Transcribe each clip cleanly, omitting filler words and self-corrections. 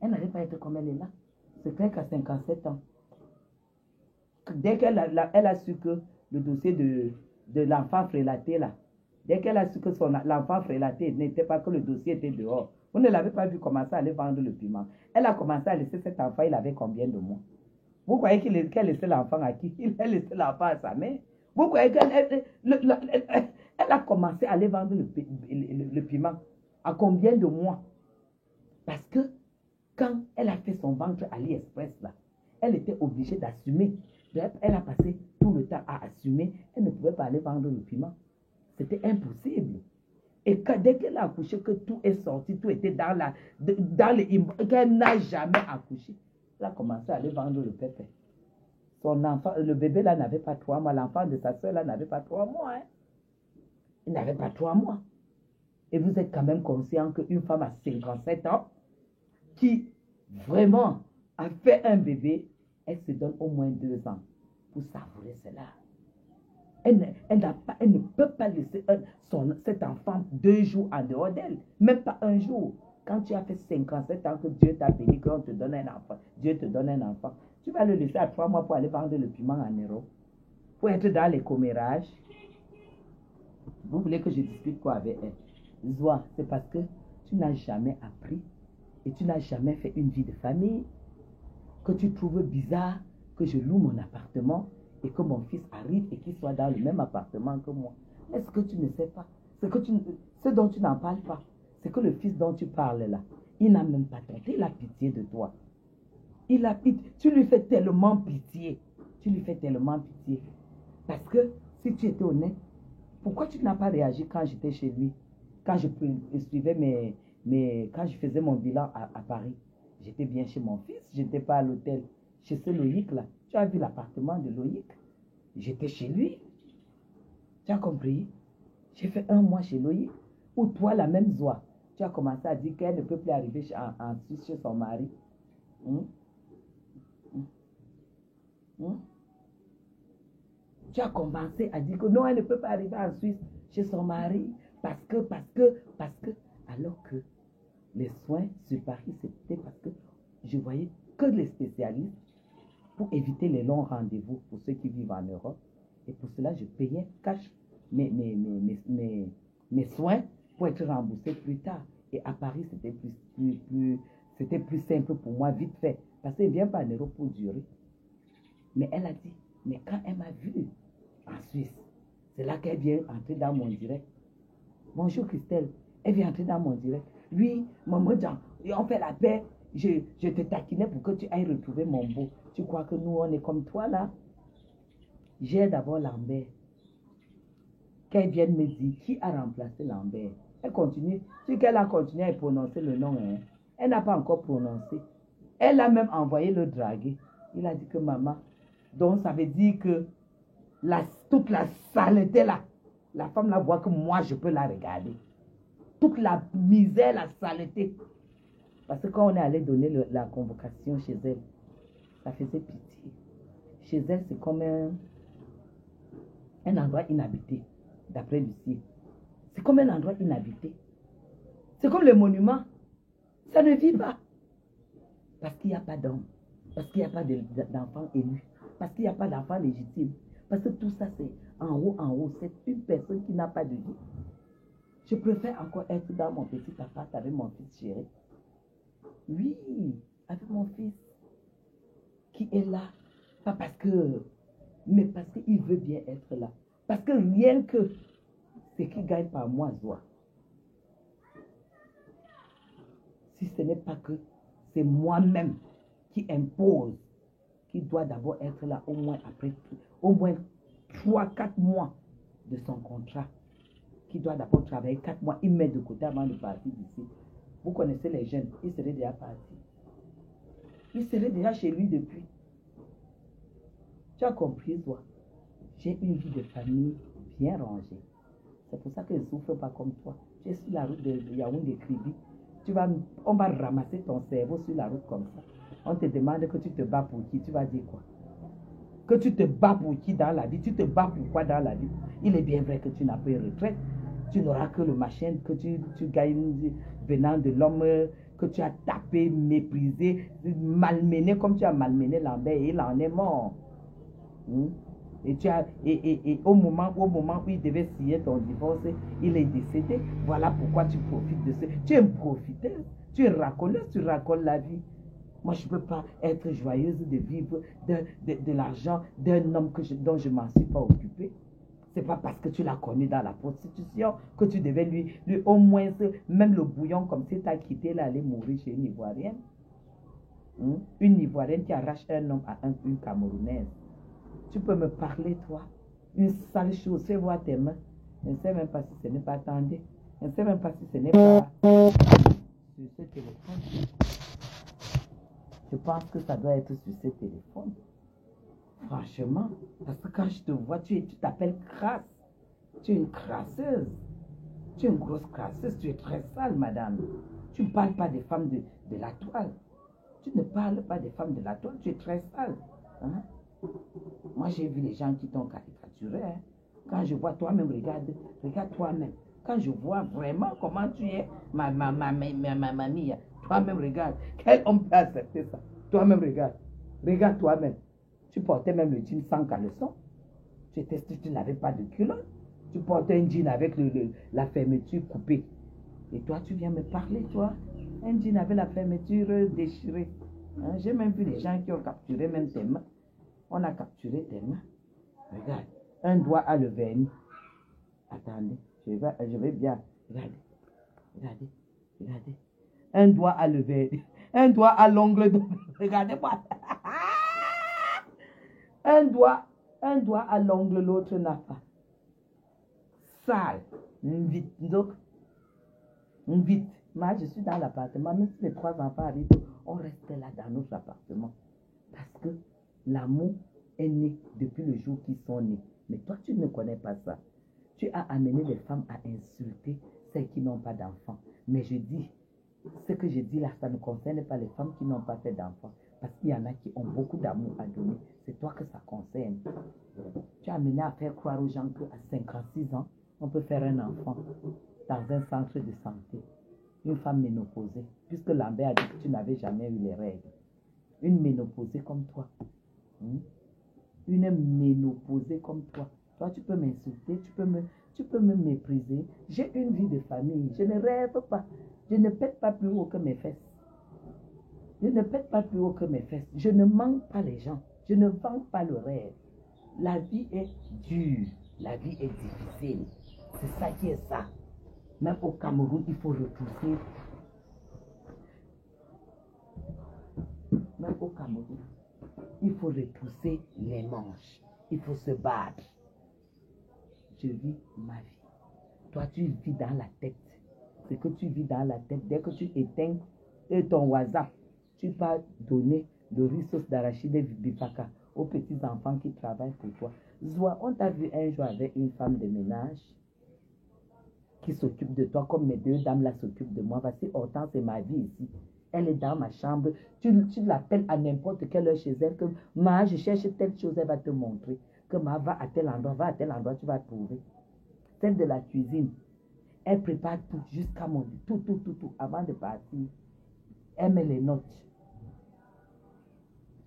Elle n'allait pas être comme elle est là. C'est clair qu'à 57 ans, dès qu'elle elle a su que le dossier de l'enfant frélaté là, dès qu'elle a su que l'enfant frélaté n'était pas que le dossier était dehors, vous ne l'avez pas vu commencer à aller vendre le piment. Elle a commencé à laisser cet enfant, il avait combien de mois? Vous croyez qu'elle laissait l'enfant à qui? Il a laissé l'enfant à sa mère. Vous croyez qu'elle elle a commencé à aller vendre le piment à combien de mois? Parce que quand elle a fait son ventre à AliExpress là, elle était obligée d'assumer. Elle a passé tout le temps à assumer. Elle ne pouvait pas aller vendre le piment. C'était impossible. Et dès qu'elle a accouché, que tout est sorti, tout était dans qu'elle n'a jamais accouché, elle a commencé à aller vendre le pépé. Son enfant, le bébé là n'avait pas 3 mois. L'enfant de sa soeur là n'avait pas 3 mois. Hein. Il n'avait pas 3 mois. Et vous êtes quand même conscient qu'une femme à 57 ans, qui vraiment a fait un bébé, elle se donne au moins 2 ans pour savourer cela. Elle ne peut pas laisser cet enfant 2 jours en dehors d'elle, même pas un jour. Quand tu as fait 57 ans que Dieu t'a béni, qu'on te donne un enfant, Dieu te donne un enfant, tu vas le laisser à 3 mois pour aller vendre le piment en euros, pour être dans les commérages. Vous voulez que je discute quoi avec elle? Zoa, c'est parce que tu n'as jamais appris et tu n'as jamais fait une vie de famille, que tu trouves bizarre que je loue mon appartement et que mon fils arrive et qu'il soit dans le même appartement que moi. Est-ce que tu ne sais pas? Ce dont tu n'en parles pas, c'est que le fils dont tu parles là, il n'a même pas tenté, il a pitié de toi. Tu lui fais tellement pitié. Tu lui fais tellement pitié. Parce que si tu étais honnête, pourquoi tu n'as pas réagi quand j'étais chez lui? Quand je suivais quand je faisais mon bilan à Paris, j'étais bien chez mon fils, je n'étais pas à l'hôtel. Chez ce Loïc là, tu as vu l'appartement de Loïc? J'étais chez lui. Tu as compris? J'ai fait 1 mois chez Loïc. Ou toi, la même Zoa, tu as commencé à dire qu'elle ne peut plus arriver en Suisse chez son mari. Tu as commencé à dire que non, elle ne peut pas arriver en Suisse chez son mari parce que, alors que les soins sur Paris, c'était parce que je voyais que les spécialistes pour éviter les longs rendez-vous pour ceux qui vivent en Europe. Et pour cela, je payais cash mes soins pour être remboursé plus tard. Et à Paris, c'était plus simple pour moi, vite fait. Parce qu'elle ne vient pas en Europe pour durer. Mais elle a dit, mais quand elle m'a vu en Suisse, c'est là qu'elle vient entrer dans mon direct. Bonjour Christelle, elle vient entrer dans mon direct. Oui, maman Jean, on fait la paix. Je te taquinais pour que tu ailles retrouver mon beau. Tu crois que nous, on est comme toi là? J'ai d'abord Lambert. Qu'elle vienne me dire qui a remplacé Lambert. Elle continue. Si qu'elle a continué à prononcer le nom, hein, elle n'a pas encore prononcé. Elle a même envoyé le draguer. Il a dit que maman. Donc ça veut dire que toute la saleté là, la femme là voit que moi je peux la regarder. Toute la misère, la saleté. Parce que quand on est allé donner la convocation chez elle, ça faisait pitié. Chez elle, c'est comme un endroit inhabité, d'après Lucie. C'est comme un endroit inhabité. C'est comme le monument. Ça ne vit pas. Parce qu'il n'y a pas d'homme. Parce qu'il n'y a pas d'enfants élus. Parce qu'il n'y a pas d'enfants légitimes. Parce que tout ça, c'est en haut. C'est une personne qui n'a pas de vie. Je préfère encore être dans mon petit appart avec mon fils chéri. Oui, avec mon fils qui est là. Pas parce que, mais parce qu'il veut bien être là. Parce que rien que ce qu'il gagne par mois, Zoa. Si ce n'est pas que c'est moi-même qui impose, qui doit d'abord être là au moins 3-4 mois de son contrat. Qui doit d'abord travailler 4 mois, il met de côté avant de partir d'ici. Vous connaissez les jeunes, ils seraient déjà partis. Ils seraient déjà chez lui depuis. Tu as compris, toi? J'ai une vie de famille bien rangée. C'est pour ça que je ne souffre pas comme toi. Tu es sur la route de Yaoundé-Kribi. On va ramasser ton cerveau sur la route comme ça. On te demande que tu te bats pour qui? Tu vas dire quoi? Que tu te bats pour qui dans la vie? Tu te bats pour quoi dans la vie? Il est bien vrai que tu n'as pas une retraite. Tu n'auras que le machin que tu gagnes venant de l'homme que tu as tapé, méprisé, malmené comme tu as malmené Lambert et il en est mort. Et au moment où il devait signer ton divorce, il est décédé. Voilà pourquoi tu profites de ce. Tu es un profiteur, tu es racoleuse, tu racoles la vie. Moi, je ne peux pas être joyeuse de vivre de l'argent d'un homme dont je ne m'en suis pas occupée. Ce n'est pas parce que tu l'as connu dans la prostitution que tu devais lui au moins, même le bouillon comme si tu as quitté, là, aller mourir chez une Ivoirienne. Une Ivoirienne qui arrache un homme à une Camerounaise. Tu peux me parler, toi. Une sale chose, fais voir tes mains. Je ne sais même pas si ce n'est pas attendez. Je ne sais même pas si ce n'est pas sur ce téléphone. Je pense que ça doit être sur ce téléphone. Franchement, parce que quand je te vois, tu t'appelles crasse. Tu es une crasseuse. Tu es une grosse crasseuse. Tu es très sale, madame. Tu ne parles pas des femmes de la toile. Tu ne parles pas des femmes de la toile. Tu es très sale. Hein? Moi, j'ai vu les gens qui t'ont caricaturé. Hein? Quand je vois toi-même, regarde toi-même. Quand je vois vraiment comment tu es, ma mamie, toi-même, regarde. Quel homme peut accepter ça? Toi-même, regarde. Regarde toi-même. Tu portais même le jean sans caleçon. Tu n'avais pas de culotte. Tu portais un jean avec la fermeture coupée. Et toi, tu viens me parler, toi. Un jean avec la fermeture déchirée. Hein? J'ai même vu les gens qui ont capturé même tes mains. On a capturé tes mains. Regarde. Un doigt à le vernis. Attendez. Je vais bien. Regardez. Regardez. Regardez. Un doigt à le vernis. Un doigt à l'ongle. Regardez-moi. Un doigt à l'ongle, l'autre n'a pas. Sale. Vite. Donc, vite. Moi, je suis dans l'appartement. Même si les 3 enfants arrivent, on reste là dans notre appartement. Parce que l'amour est né depuis le jour qu'ils sont nés. Mais toi, tu ne connais pas ça. Tu as amené les femmes à insulter celles qui n'ont pas d'enfants. Mais je dis, ce que je dis là, ça ne concerne pas les femmes qui n'ont pas fait d'enfants. Parce qu'il y en a qui ont beaucoup d'amour à donner. C'est toi que ça concerne. Tu as amené à faire croire aux gens qu'à 56 ans, on peut faire un enfant dans un centre de santé. Une femme ménopausée. Puisque Lambert a dit que tu n'avais jamais eu les règles. Une ménopausée comme toi. Une ménopausée comme toi. Toi, tu peux m'insulter, tu peux me mépriser. J'ai une vie de famille. Je ne rêve pas. Je ne pète pas plus haut que mes fesses. Je ne pète pas plus haut que mes fesses. Je ne manque pas les gens. Je ne vends pas le rêve. La vie est dure. La vie est difficile. C'est ça qui est ça. Même au Cameroun, il faut repousser. Même au Cameroun, il faut repousser les manches. Il faut se battre. Je vis ma vie. Toi, tu vis dans la tête. Ce que tu vis dans la tête, dès que tu éteins ton WhatsApp, tu vas donner le riz sauce d'arachide et bifaka aux petits enfants qui travaillent pour toi. Zoua, on t'a vu un jour avec une femme de ménage qui s'occupe de toi comme mes 2 dames là s'occupent de moi. Voici Hortense, c'est ma vie ici. Elle est dans ma chambre. Tu l'appelles à n'importe quelle heure chez elle que ma, je cherche telle chose, elle va te montrer. Que ma, va à tel endroit, tu vas trouver. Celle de la cuisine, elle prépare tout jusqu'à mon tout, avant de partir. Elle met les notes.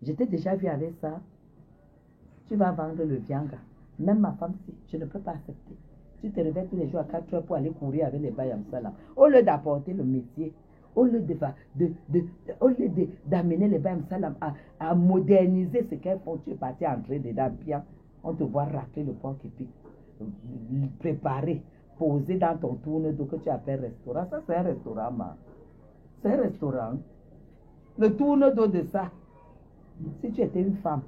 Je t'ai déjà vu avec ça. Tu vas vendre le vianga. Même ma femme, si, je ne peux pas accepter. Tu te réveilles tous les jours à 4 heures pour aller courir avec les Bayam Salam. Au lieu d'apporter le métier, au lieu d'amener les Bayam Salam à moderniser ce qu'elles font, tu es parti entrer dedans bien. On te voit racler le porc épic, préparer, poser dans ton tourne d'eau que tu appelles restaurant. Ça, c'est un restaurant, man. C'est un restaurant. Le tourne d'eau de ça. Si tu étais une femme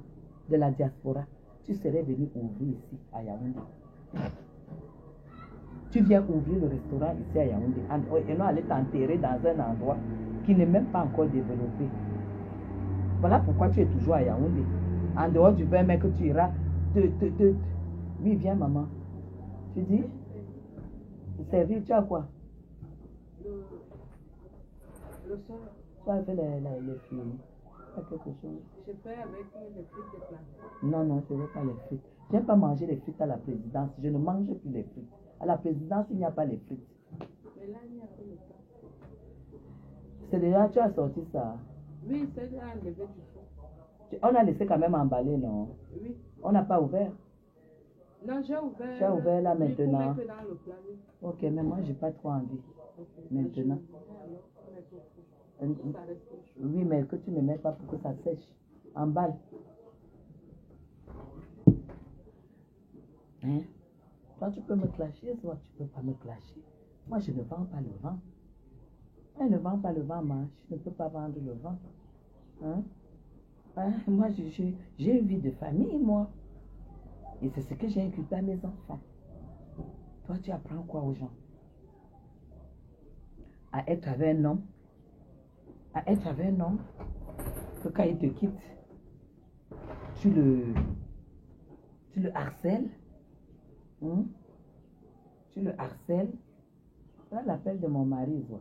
de la diaspora, tu serais venu ouvrir ici à Yaoundé. Tu viens ouvrir le restaurant ici à Yaoundé et non aller t'enterrer dans un endroit qui n'est même pas encore développé. Voilà pourquoi tu es toujours à Yaoundé. En dehors du bain, mais que tu iras Oui, viens maman. Tu dis servir, tu as quoi? Le sol. Tu as fait les films. Tu as quelque chose? Je fais avec les frites de plantain. Non, je ne veux pas les frites. Je n'aime pas manger les frites à la présidence. Je ne mange plus les frites. À la présidence, il n'y a pas les frites. Mais là, il n'y a pas le temps. C'est déjà, tu as sorti ça. Oui, c'est déjà enlevé du fond. On a laissé quand même emballer, non? Oui. On n'a pas ouvert. Non, j'ai ouvert. Tu as ouvert là oui, maintenant. pour mettre dans le plat, oui. Ok, mais moi, j'ai pas trop envie. Ok. Maintenant. Ça reste chaud. Oui, mais que tu ne mets pas pour que ça sèche. Emballe. Hein? Toi, tu peux me clasher, toi, tu peux pas me clasher. Moi, je ne vends pas le vent. Elle ne vend pas le vent, moi. Je ne peux pas vendre le vent. Hein? Hein? Moi, j'ai une vie de famille, moi. Et c'est ce que j'ai inculqué à mes enfants. Toi, tu apprends quoi aux gens? À être avec un homme. À être avec un homme que quand il te quitte, tu le harcèles. Hein? Tu le harcèles. Voilà l'appel de mon mari, quoi.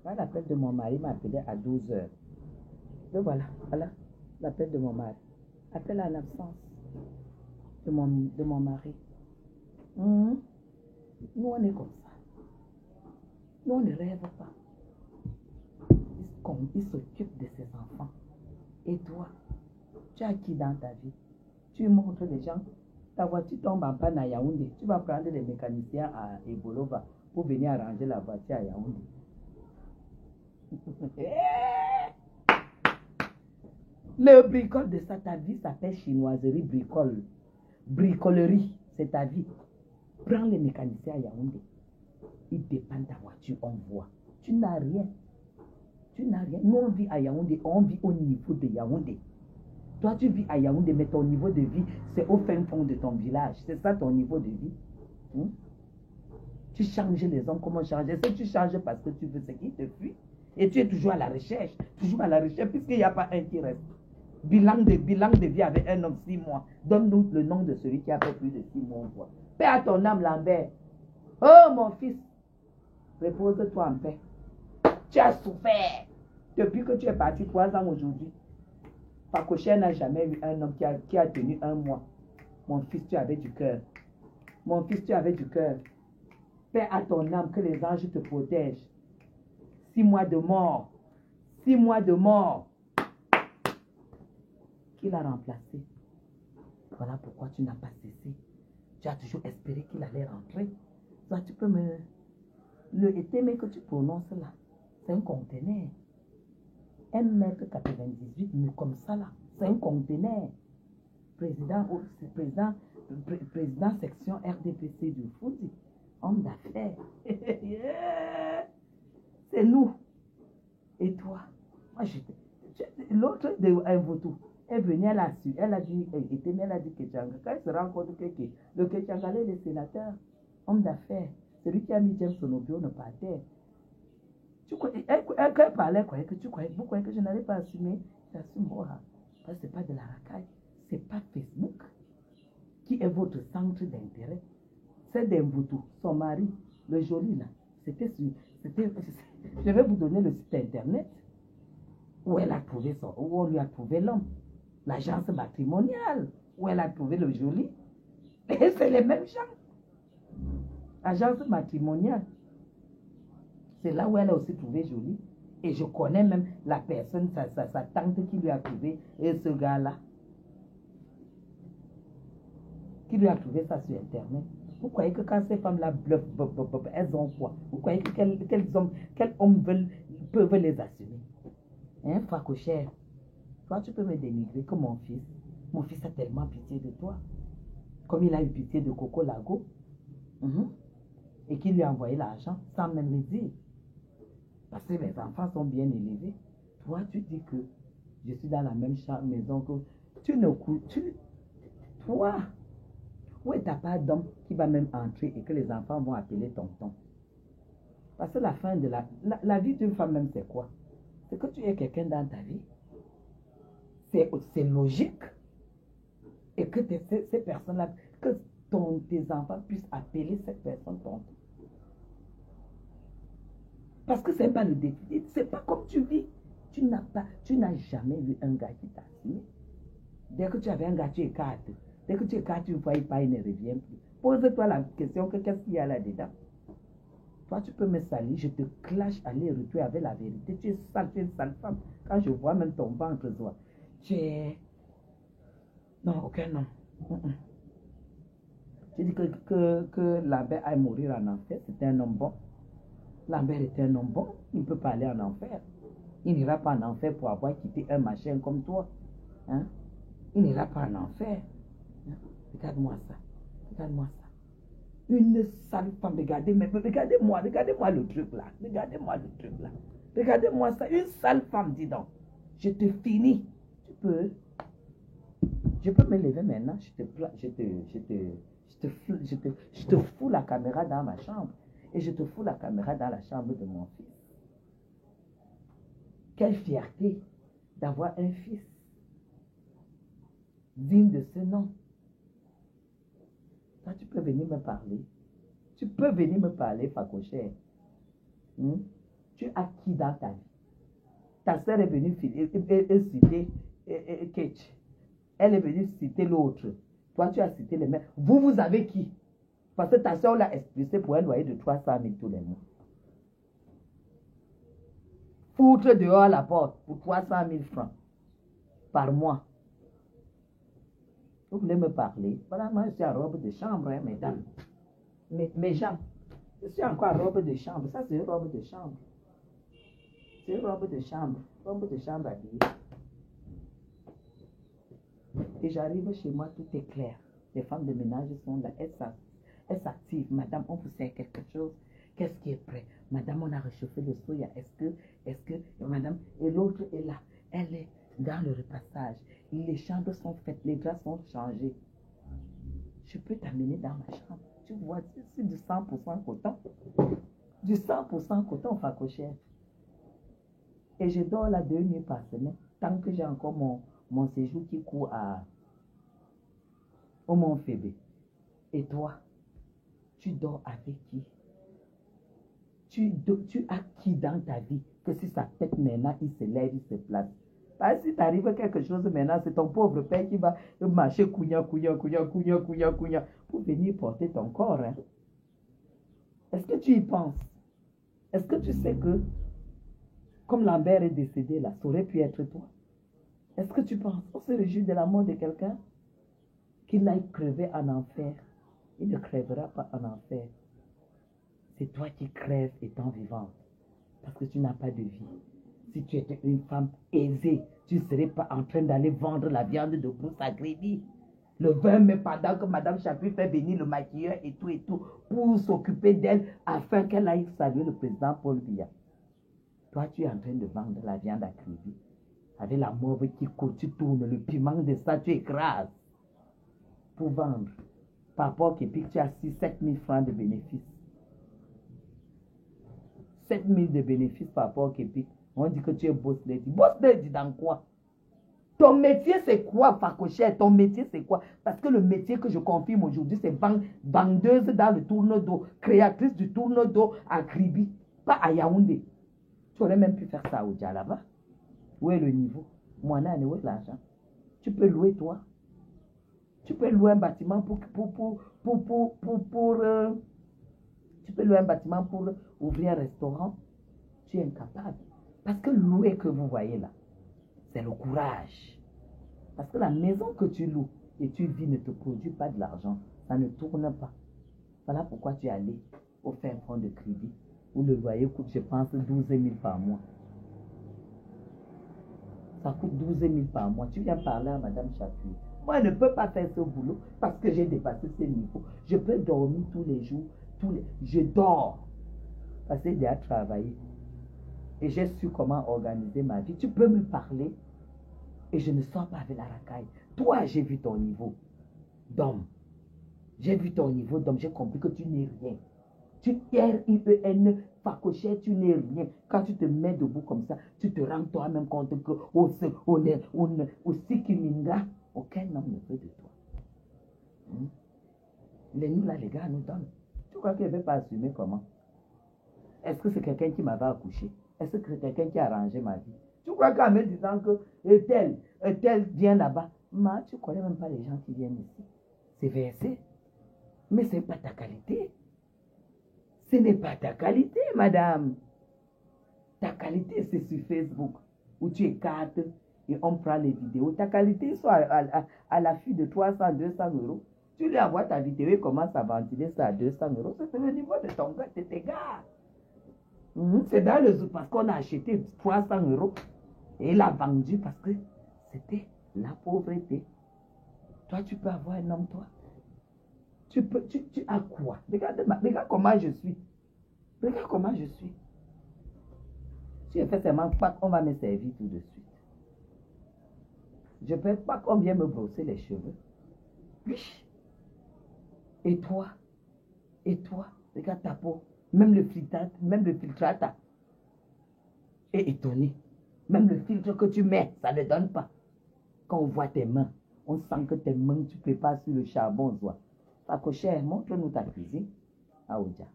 Voilà l'appel de mon mari m'a appelé à 12 heures. Donc voilà l'appel de mon mari. Appel en absence de mon mari. Nous, on est comme ça. Nous, on ne rêve pas. Il s'occupe de ses enfants. Et toi, tu as qui dans ta vie? Tu montres les gens. Ta voiture tombe en panne à Yaoundé. Tu vas prendre les mécaniciens à Ebolova pour venir arranger la voiture à Yaoundé. Le bricole de ça, ta vie s'appelle chinoiserie bricole. Bricolerie, c'est ta vie. Prends les mécaniciens à Yaoundé. Ils dépendent ta voiture, on voit. Tu n'as rien. Tu n'as rien. Nous, on vit à Yaoundé, on vit au niveau de Yaoundé. Toi, tu vis à Yaoundé, mais ton niveau de vie, c'est au fin fond de ton village. C'est ça ton niveau de vie. Tu changes les hommes, comment changer? Si tu changes parce que tu veux ce qui te fuit. Et tu es toujours à la recherche. Toujours à la recherche, puisqu'il n'y a pas un qui reste. Bilan de vie avec un homme 6 mois. Donne-nous le nom de celui qui a fait plus de 6 mois. Paix à ton âme, Lambert. Oh, mon fils. Repose-toi en paix. Tu as souffert. Depuis que tu es parti 3 ans aujourd'hui. Pacochère n'a jamais eu un homme qui a tenu 1 mois. Mon fils, tu avais du cœur. Mon fils, tu avais du cœur. Paix à ton âme, que les anges te protègent. 6 mois de mort. 6 mois de mort. Qui l'a remplacé? Voilà pourquoi tu n'as pas cessé. Tu as toujours espéré qu'il allait rentrer. Toi, tu peux me... Le étémé que tu prononces là, c'est un conteneur. 1,98 m comme ça là. C'est un conteneur. Président section RDPC du foot. Homme d'affaires. C'est nous. Et toi? Moi, l'autre de Mvoto est venue, elle a su. Elle a dit, elle a dit Kéchanga. Quand elle se rend compte que le Kéchangalais, le sénateur, homme d'affaires, celui qui a mis James Sonobio ne par terre. Elle parlait, vous croyez que je n'allais pas assumer? J'assume, parce que ce n'est pas de la racaille. Ce n'est pas Facebook qui est votre centre d'intérêt. C'est d'Mvoto, son mari, le joli là. Je vais vous donner le site internet où elle a trouvé où on lui a trouvé l'homme. L'agence matrimoniale, où elle a trouvé le joli. Et c'est les mêmes gens. Agence matrimoniale. C'est là où elle a aussi trouvé joli. Et je connais même la personne, sa tante qui lui a trouvé, et ce gars-là. Qui lui a trouvé ça sur internet. Vous croyez que quand ces femmes-là bluffent, elles ont quoi? Vous croyez que quels hommes peuvent les assumer? Hein, Facochère? Toi, tu peux me dénigrer que mon fils a tellement pitié de toi. Comme il a eu pitié de Coco Lago. Et qu'il lui a envoyé l'argent sans même le dire. Parce que mes enfants sont bien élevés. Toi, tu dis que je suis dans la même maison que... Toi, où est ta part d'homme qui va même entrer et que les enfants vont appeler tonton? Parce que la fin de la vie d'une femme même, c'est quoi? C'est que tu aies quelqu'un dans ta vie. C'est logique. Et que ces personnes-là, que tes enfants puissent appeler cette personne tonton. Parce que c'est pas le défi. C'est pas comme tu vis. Tu n'as jamais vu un gars qui t'a assis. Dès que tu avais un gars, tu écartes. Dès que tu écartes, tu ne vois pas, il ne revient plus. Pose-toi la question, qu'est-ce qu'il y a là-dedans? Toi, tu peux me salir, je te clash aller-retour avec la vérité. Tu es sale, tu es une sale femme. Quand je vois même ton ventre, toi, tu es... Non, ok, non. Tu dis que Lambert aille mourir en enfer, c'était un homme bon. Lambert était un homme bon, il ne peut pas aller en enfer. Il n'ira pas en enfer pour avoir quitté un machin comme toi. Hein? Il n'ira pas en enfer. Hein? Regarde-moi ça. Regarde-moi ça. Une sale femme, regardez-moi le truc là. Regardez-moi le truc là. Regardez-moi ça. Une sale femme, dis donc. Je te finis. Je peux me lever maintenant. Je te fous la caméra dans ma chambre. Et je te fous la caméra dans la chambre de mon fils. Quelle fierté d'avoir un fils digne de ce nom. Toi, tu peux venir me parler. Tu peux venir me parler, Facochère. Tu as qui dans ta vie? Ta soeur est venue citer Ketch. Elle est venue citer l'autre. Toi, tu as cité les mêmes. Vous avez qui? Parce que ta soeur l'a expulsé pour un loyer de 300 000 tous les mois. Foutre dehors la porte pour 300 000 francs par mois. Vous voulez me parler? Voilà, moi, je suis en robe de chambre, hein, mesdames. Mes jambes. Je suis encore en robe de chambre. Ça, c'est une robe de chambre. C'est une robe de chambre. Robe de chambre habillée. Et j'arrive chez moi, tout est clair. Les femmes de ménage sont là. Elles s'activent. Madame, on vous sert quelque chose. Qu'est-ce qui est prêt? Madame, on a réchauffé le soya. Est-ce que, madame, et l'autre est là. Elle est dans le repassage. Les chambres sont faites, les draps sont changés. Je peux t'amener dans ma chambre. Tu vois, c'est du 100% coton. Du 100% coton, Facochère. Et je dors là 2 nuits par semaine. Tant que j'ai encore mon séjour qui court au Mont Phébé. Et toi, tu dors avec qui? Tu as qui dans ta vie? Que si ça pète maintenant, il se lève, il se place. Parce que si t'arrive quelque chose maintenant, c'est ton pauvre père qui va marcher pour venir porter ton corps. Hein? Est-ce que tu y penses? Est-ce que tu sais que, comme Lambert est décédé là, ça aurait pu être toi? Est-ce que tu penses? On se réjouit de la mort de quelqu'un? Qu'il aille crever en enfer. Il ne crèvera pas en enfer. C'est toi qui crèves étant vivante. Parce que tu n'as pas de vie. Si tu étais une femme aisée, tu ne serais pas en train d'aller vendre la viande de brousse à Gréby. Le 20 mai, pendant que Mme Chapuis fait venir le maquilleur et tout, pour s'occuper d'elle, afin qu'elle aille saluer le président Paul Biya. Toi, tu es en train de vendre la viande à Gréby. Avec la mauve qui court, tu tournes, le piment de ça, tu écrases. Pour vendre. Par rapport que tu as 7 000 francs de bénéfices. 7 000 de bénéfices par rapport au Képic. On dit que tu es boss lady. Boss lady dans quoi? Ton métier c'est quoi, Facochère? Ton métier c'est quoi? Parce que le métier que je confirme aujourd'hui, c'est vendeuse dans le tourne-dos, créatrice du tourne-dos à Kribi, pas à Yaoundé. Tu aurais même pu faire ça au Djalaba. Où est le niveau? Moi, où est l'argent? Tu peux louer toi. Tu peux louer un bâtiment tu peux louer un bâtiment pour ouvrir un restaurant. Tu es incapable. Parce que louer que vous voyez là, c'est le courage. Parce que la maison que tu loues et tu vis ne te produit pas de l'argent. Ça ne tourne pas. Voilà pourquoi tu es allé au fin fond de Kribi, où le loyer coûte, je pense, 12 000 par mois. Ça coûte 12 000 par mois. Tu viens parler à Mme Chapuis. Moi, je ne peux pas faire ce boulot parce que j'ai dépassé ce niveau. Je peux dormir tous les jours. Je dors parce que j'ai à travailler. Et j'ai su comment organiser ma vie. Tu peux me parler et je ne sors pas avec la racaille. Toi, j'ai vu ton niveau d'homme. J'ai vu ton niveau d'homme. J'ai compris que tu n'es rien. Tu R-I-E-N, Facochère, tu n'es rien. Quand tu te mets debout comme ça, tu te rends toi-même compte que aussi Kiminga, aucun homme ne veut de toi. Nous là, les gars, nous donnent. Tu crois qu'elle ne veut pas assumer comment? Est-ce que c'est quelqu'un qui m'avait accouché? Est-ce que c'est quelqu'un qui a arrangé ma vie? Tu crois qu'en me disant que tel vient là-bas, tu ne connais même pas les gens qui viennent ici. C'est versé. Mais ce n'est pas ta qualité. Ce n'est pas ta qualité, madame. Ta qualité, c'est sur Facebook, où tu écartes et on prend les vidéos. Ta qualité, soit à l'affût de 300, 200 euros. Tu lui envoies ta vidéo et commence à ventiler ça à 200 euros. C'est le niveau de ton gars, de tes gars. C'est dans le zoo parce qu'on a acheté 300 euros et il a vendu parce que c'était la pauvreté. Toi, tu peux avoir un homme, toi. Tu as quoi? Regarde comment je suis. Regarde comment je suis. Si je fais seulement pas qu'on va me servir tout de suite. Je ne peux pas qu'on vienne me brosser les cheveux. Oui. Et toi? Et toi? Regarde ta peau. Même le filtrate est étonné. Même le filtre que tu mets, ça ne donne pas. Quand on voit tes mains, on sent que tes mains, tu prépares sur le charbon. Pas que cher, montre-nous ta cuisine. Aoudia.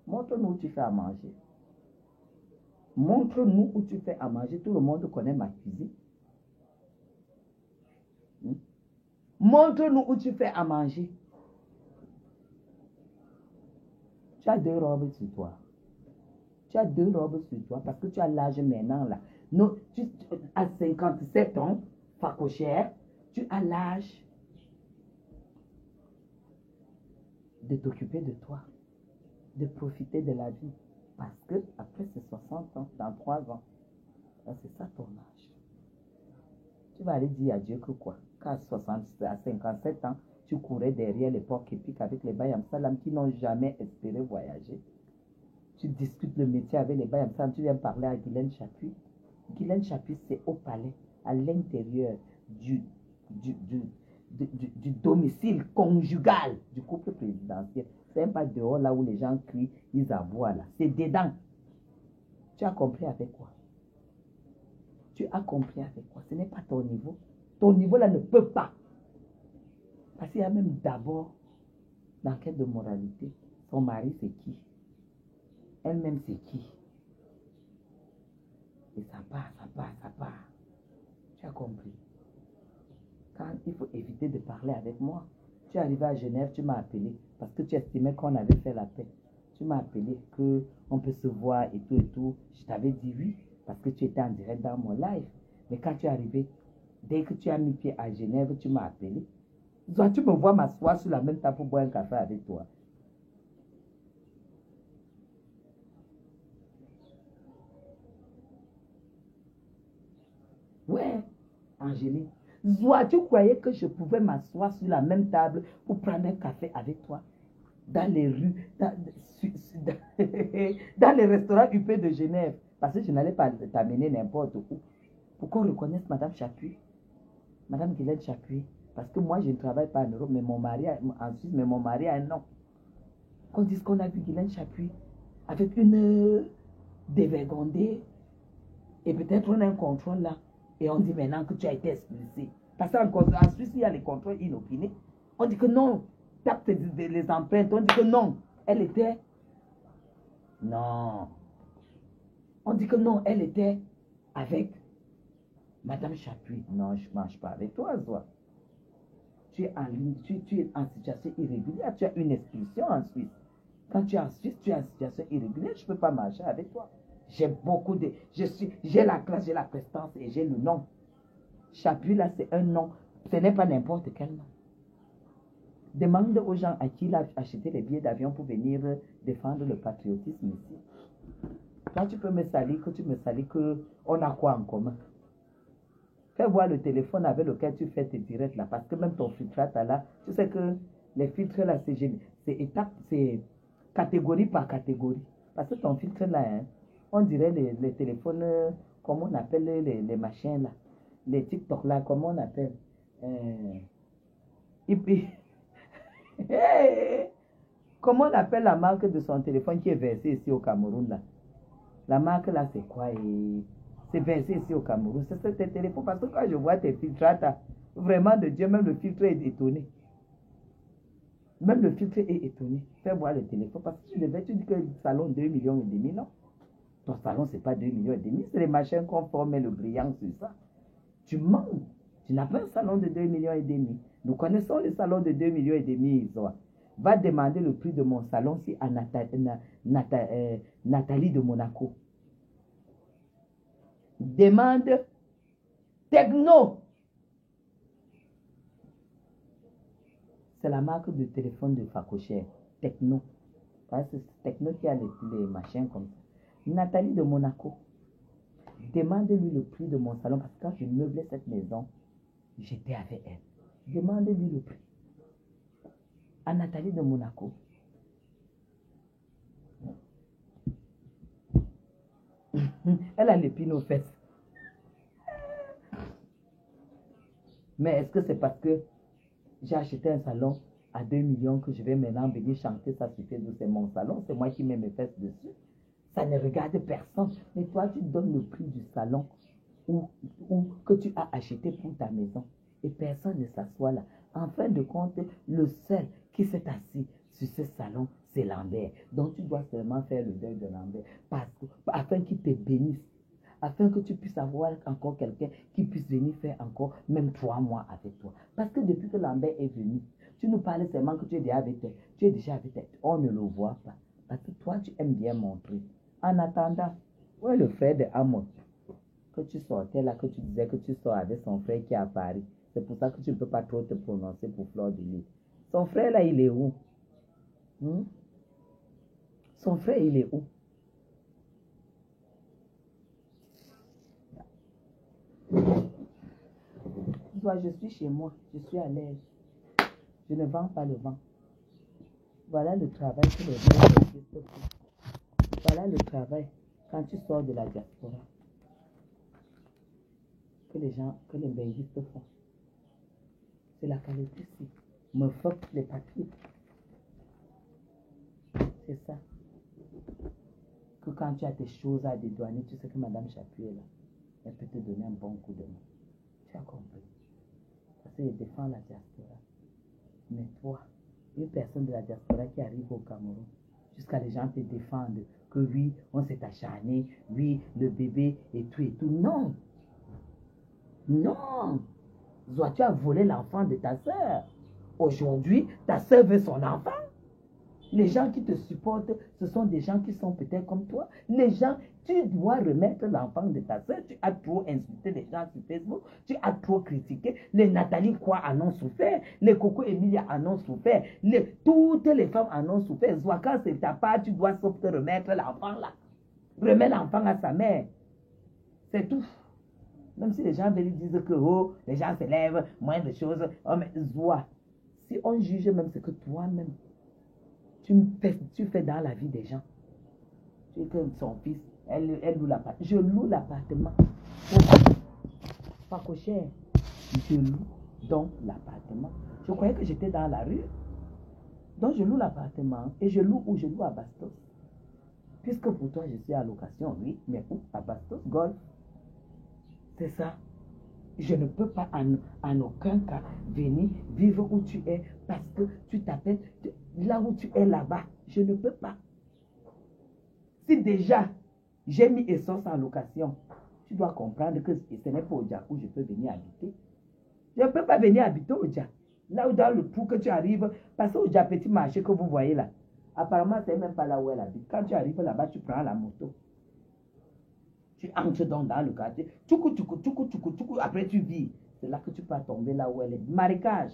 Montre-nous où tu fais à manger. Montre-nous où tu fais à manger. Tout le monde connaît ma cuisine. Montre-nous où tu fais à manger. Tu as 2 robes sur toi. Tu as 2 robes sur toi parce que tu as l'âge maintenant là. Non, à 57 ans, facochère, tu as l'âge de t'occuper de toi, de profiter de la vie. Parce que après ces 60 ans, dans 3 ans, c'est ça ton âge. Tu vas aller dire à Dieu que quoi? Qu'à 57 ans, tu courais derrière les porcs épiques avec les Bayam Salam qui n'ont jamais espéré voyager. Tu discutes le métier avec les Bayam Salam, tu viens parler à Guylaine Chapuis. Guylaine Chapuis, c'est au palais, à l'intérieur du domicile conjugal du couple présidentiel. C'est pas dehors là où les gens crient, ils aboient là. C'est dedans. Tu as compris avec quoi? Tu as compris avec quoi? Ce n'est pas ton niveau. Ton niveau là ne peut pas. Parce qu'il y a même d'abord l'enquête de moralité. Son mari c'est qui? Elle-même c'est qui? Et ça part. Tu as compris? Quand il faut éviter de parler avec moi. Tu es arrivé à Genève, tu m'as appelé parce que tu estimais qu'on avait fait la paix. Tu m'as appelé qu'on peut se voir et tout. Je t'avais dit oui parce que tu étais en direct dans mon live. Mais quand tu es arrivé, dès que tu as mis pied à Genève, tu m'as appelé. Tu me vois m'asseoir sur la même table pour boire un café avec toi. Ouais, Angélique. Zoa, tu croyais que je pouvais m'asseoir sur la même table pour prendre un café avec toi dans les rues, dans les restaurants UP de Genève, parce que je n'allais pas t'amener n'importe où. Pour qu'on reconnaisse Madame Chapuis, Madame Guylaine Chapuis, parce que moi je ne travaille pas en Europe, mais mon mari en Suisse, mais mon mari a un nom. Qu'on dise qu'on a vu Guylaine Chapuis avec une dévergondée et peut-être on a un contrôle là. Et on dit maintenant que tu as été expulsé. Parce qu'en Suisse, il y a les contrôles inopinés. On dit que non. Tape les empreintes. On dit que non. Elle était... Non. On dit que non, elle était avec Madame Chapuis. Non, je ne marche pas avec toi, Zoa. Tu es en situation irrégulière. Tu as une expulsion en Suisse. Quand tu es en Suisse, tu es en situation irrégulière. Je ne peux pas marcher avec toi. J'ai beaucoup de... J'ai la classe, j'ai la prestance et j'ai le nom. Chapuis, là, c'est un nom. Ce n'est pas n'importe quel nom. Demande aux gens à qui il a acheté les billets d'avion pour venir défendre le patriotisme ici. Toi, tu peux me salir, que tu me salis, qu'on a quoi en commun. Fais voir le téléphone avec lequel tu fais tes directs là. Parce que même ton filtrate là, tu sais que les filtres là, c'est catégorie par catégorie. Parce que ton filtre là, hein, on dirait les téléphones, comment on appelle les machins là, les TikTok là, comment on appelle et puis, comment on appelle la marque de son téléphone qui est versée ici au Cameroun là? La marque là, c'est quoi? C'est versé ici au Cameroun. C'est ce téléphone. Parce que quand je vois tes filtres, vraiment de Dieu, même le filtre est étonné. Même le filtre est étonné. Fais voir le téléphone. Parce que tu dis que le salon 2,5 millions, non? Ton salon, ce n'est pas 2,5 millions. C'est les machins qu'on formait le brillant sur ça. Tu mens. Tu n'as pas un salon de 2,5 millions. Nous connaissons les salons de 2,5 millions. va demander le prix de mon salon si à Nathalie de Monaco. Demande Techno. C'est la marque de téléphone de Facochère. Techno. Parce que c'est Techno qui a les machins comme ça. Nathalie de Monaco. Demande-lui le prix de mon salon. Parce que quand je meublais cette maison, j'étais avec elle. Demande-lui le prix. À Nathalie de Monaco. Elle a l'épine aux fesses. Mais est-ce que c'est parce que j'ai acheté un salon à 2 millions que je vais maintenant venir chanter ça sur Facebook? C'est mon salon, c'est moi qui mets mes fesses dessus. Ça ne regarde personne. Mais toi, tu donnes le prix du salon ou que tu as acheté pour ta maison. Et personne ne s'assoit là. En fin de compte, le seul qui s'est assis sur ce salon, c'est Lambert. Donc tu dois seulement faire le deuil de Lambert. Afin qu'il te bénisse. Afin que tu puisses avoir encore quelqu'un qui puisse venir faire encore même 3 mois avec toi. Parce que depuis que Lambert est venu, tu nous parlais seulement que tu es déjà avec elle. Tu es déjà avec elle. On ne le voit pas. Parce que toi, tu aimes bien montrer. En attendant, où est le frère de Amos que tu sortais là, que tu disais que tu sors avec son frère qui est à Paris? C'est pour ça que tu ne peux pas trop te prononcer pour Fleur de Lys. Son frère là, il est où? Son frère, il est où? Je suis chez moi, je suis à l'aise. Je ne vends pas le vent. Voilà le travail que les gens font. Voilà le travail quand tu sors de la diaspora. Que les bengistes font. C'est la qualité ici. Me fuck les papiers. C'est ça. Que quand tu as tes choses à dédouaner, tu sais que Madame Chapuis est là. Elle peut te donner un bon coup de main. Tu as compris. Parce qu'elle défend la diaspora. Mais toi, une personne de la diaspora qui arrive au Cameroun, jusqu'à les gens te défendent, que oui, on s'est acharné, oui, le bébé et tout et tout. Non. Non. Toi, tu as volé l'enfant de ta soeur. Aujourd'hui, ta soeur veut son enfant. Les gens qui te supportent, ce sont des gens qui sont peut-être comme toi. Les gens, tu dois remettre l'enfant de ta soeur. Tu as trop insulté les gens sur Facebook. Tu as trop critiqué. Les Nathalie Quoi en ont souffert. Les Coco Emilia en ont souffert. Toutes les femmes en ont souffert. Zouaka, c'est ta part. Tu dois sauf te remettre l'enfant là. Remets l'enfant à sa mère. C'est tout. Même si les gens veulent dire que oh, les gens s'élèvent, moins de choses. Oh, mais Zoua, si on juge même ce que toi-même, tu fais dans la vie des gens. Tu es comme son fils, elle loue l'appartement. Je loue l'appartement. Pas cher. Je loue donc l'appartement. Je croyais que j'étais dans la rue. Donc je loue l'appartement. Et je loue où? Je loue à Bastos. Puisque pour toi je suis à location, oui. Mais où? À Bastos, Golf. C'est ça. Je ne peux pas en aucun cas venir vivre où tu es parce que tu t'appelles là où tu es là-bas. Je ne peux pas. Si déjà j'ai mis Essence en location, tu dois comprendre que ce n'est pas au Dja où je peux venir habiter. Je ne peux pas venir habiter au Dja. Là où dans le trou que tu arrives, parce qu'au Dja petit marché que vous voyez là, apparemment c'est même pas là où elle habite. Quand tu arrives là-bas, tu prends la moto. Tu entres donc dans le quartier. Après tu vis. C'est là que tu peux tomber là où elle est. Marécage.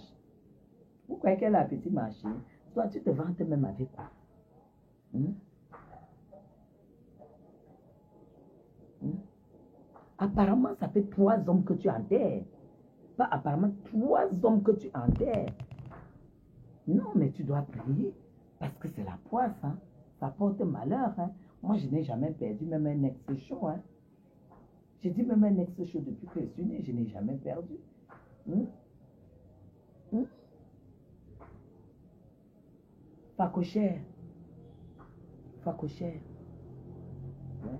Vous croyez qu'elle a un petit marché? Toi, tu te vantes même avec quoi? Apparemment, ça fait 3 hommes que tu enterres. Pas apparemment 3 hommes que tu enterres. Non, mais tu dois prier. Parce que c'est la poisse. Hein. Ça porte malheur. Hein. Moi, je n'ai jamais perdu même un ex-chaud. Hein. J'ai dit même un ex-chaud depuis que je suis né, je n'ai jamais perdu. Facochère. Facochère. Ouais.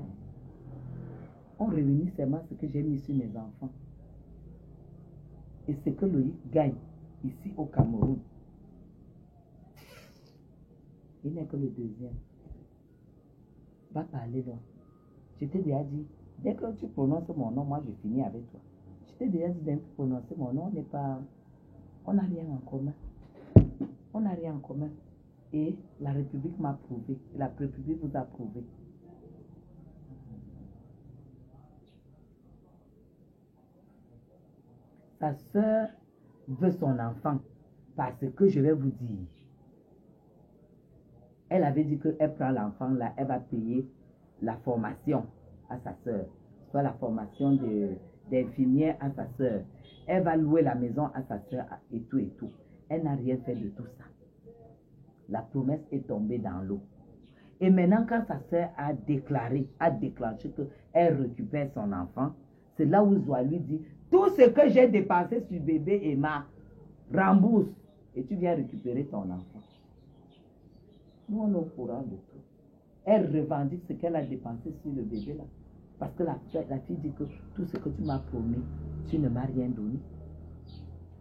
On réunit seulement ce que j'ai mis sur mes enfants. Et ce que Loïc gagne ici au Cameroun. Il n'est que le deuxième. Va parler loin. Je t'ai déjà dit, dès que tu prononces mon nom, moi je finis avec toi. Je t'ai déjà dit, dès que tu prononces mon nom, on n'a rien en commun. On n'a rien en commun. Et la République m'a prouvé. La République vous a prouvé. Sa soeur veut son enfant parce que je vais vous dire. Elle avait dit qu'elle prend l'enfant là, elle va payer la formation à sa soeur, soit la formation d'infirmière à sa soeur. Elle va louer la maison à sa soeur et tout et tout. Elle n'a rien fait de tout ça. La promesse est tombée dans l'eau. Et maintenant, quand sa soeur a déclenché qu'elle récupère son enfant, c'est là où Zoa lui dit, tout ce que j'ai dépensé sur bébé Emma, rembourse et tu viens récupérer ton enfant. Nous, on est au courant de tout. Elle revendique ce qu'elle a dépensé sur le bébé là. Parce que la fille dit que tout ce que tu m'as promis, tu ne m'as rien donné.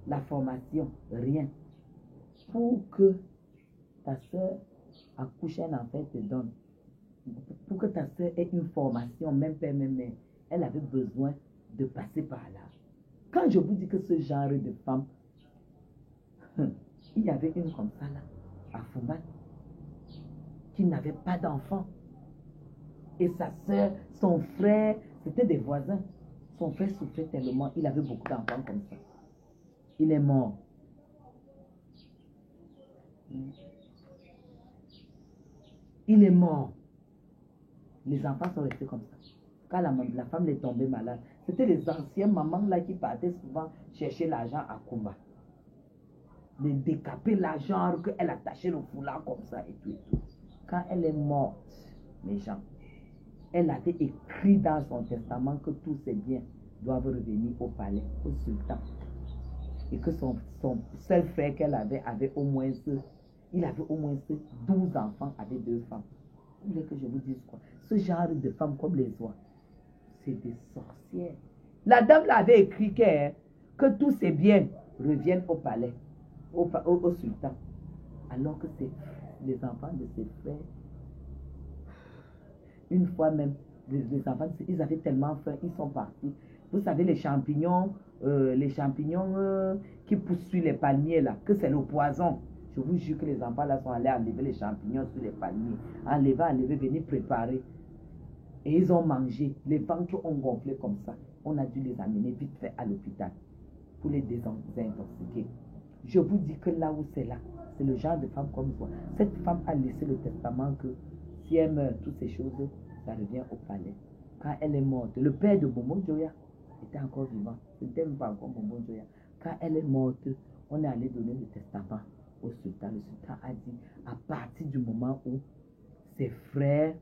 La formation, rien. Pour que ta soeur accouche un enfant, te donne. Pour que ta soeur ait une formation, même père, même mère, elle avait besoin de passer par là. Quand je vous dis que ce genre de femme, il y avait une comme ça là, à Fouman, qui n'avait pas d'enfant. Et sa soeur, son frère, c'était des voisins. Son frère souffrait tellement, il avait beaucoup d'enfants comme ça. Il est mort. Il est mort. Les enfants sont restés comme ça. Quand la femme est tombée malade, c'était les anciennes mamans là qui partaient souvent chercher l'argent à Kumba. De décaper l'argent, qu'elle attachait le foulard comme ça et tout et tout. Quand elle est morte, mes gens, elle avait écrit dans son testament que tous ses biens doivent revenir au palais, au sultan. Et que son seul frère qu'elle avait au moins, il avait au moins 12 enfants avec 2 femmes. Vous voulez que je vous dise quoi? Ce genre de femmes comme les oies, c'est des sorcières. La dame l'avait écrit que tous ses biens reviennent au palais, au sultan. Alors que c'est les enfants de ses frères. Une fois même, les enfants, ils avaient tellement faim, ils sont partis. Vous savez, les champignons qui poussent sur les palmiers là, que c'est le poison. Je vous jure que les enfants là sont allés enlever les champignons sur les palmiers. Enlever, venir préparer. Et ils ont mangé. Les ventres ont gonflé comme ça. On a dû les amener vite fait à l'hôpital pour les désintoxiquer. Je vous dis que là où c'est là, c'est le genre de femme comme toi. Cette femme a laissé le testament que si elle meurt, toutes ces choses, ça revient au palais. Quand elle est morte, le père de Bobo Joya était encore vivant. C'était même pas encore Bobo Joya. Quand elle est morte, on est allé donner le testament au sultan. Le sultan a dit, à partir du moment où ses frères,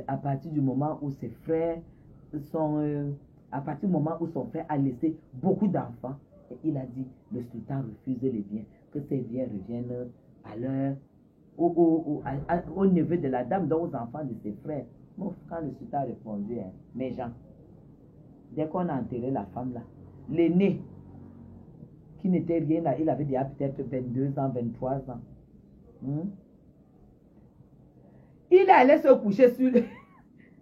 à partir du moment où son frère a laissé beaucoup d'enfants, et il a dit, le sultan refuse les biens, que ces biens reviennent à leur, au neveu de la dame, donc aux enfants de ses frères. Bon, quand le sultan a répondu, mes gens, dès qu'on a enterré la femme là, l'aîné, qui n'était rien là, il avait déjà peut-être 22 ans, 23 ans. Il allait se coucher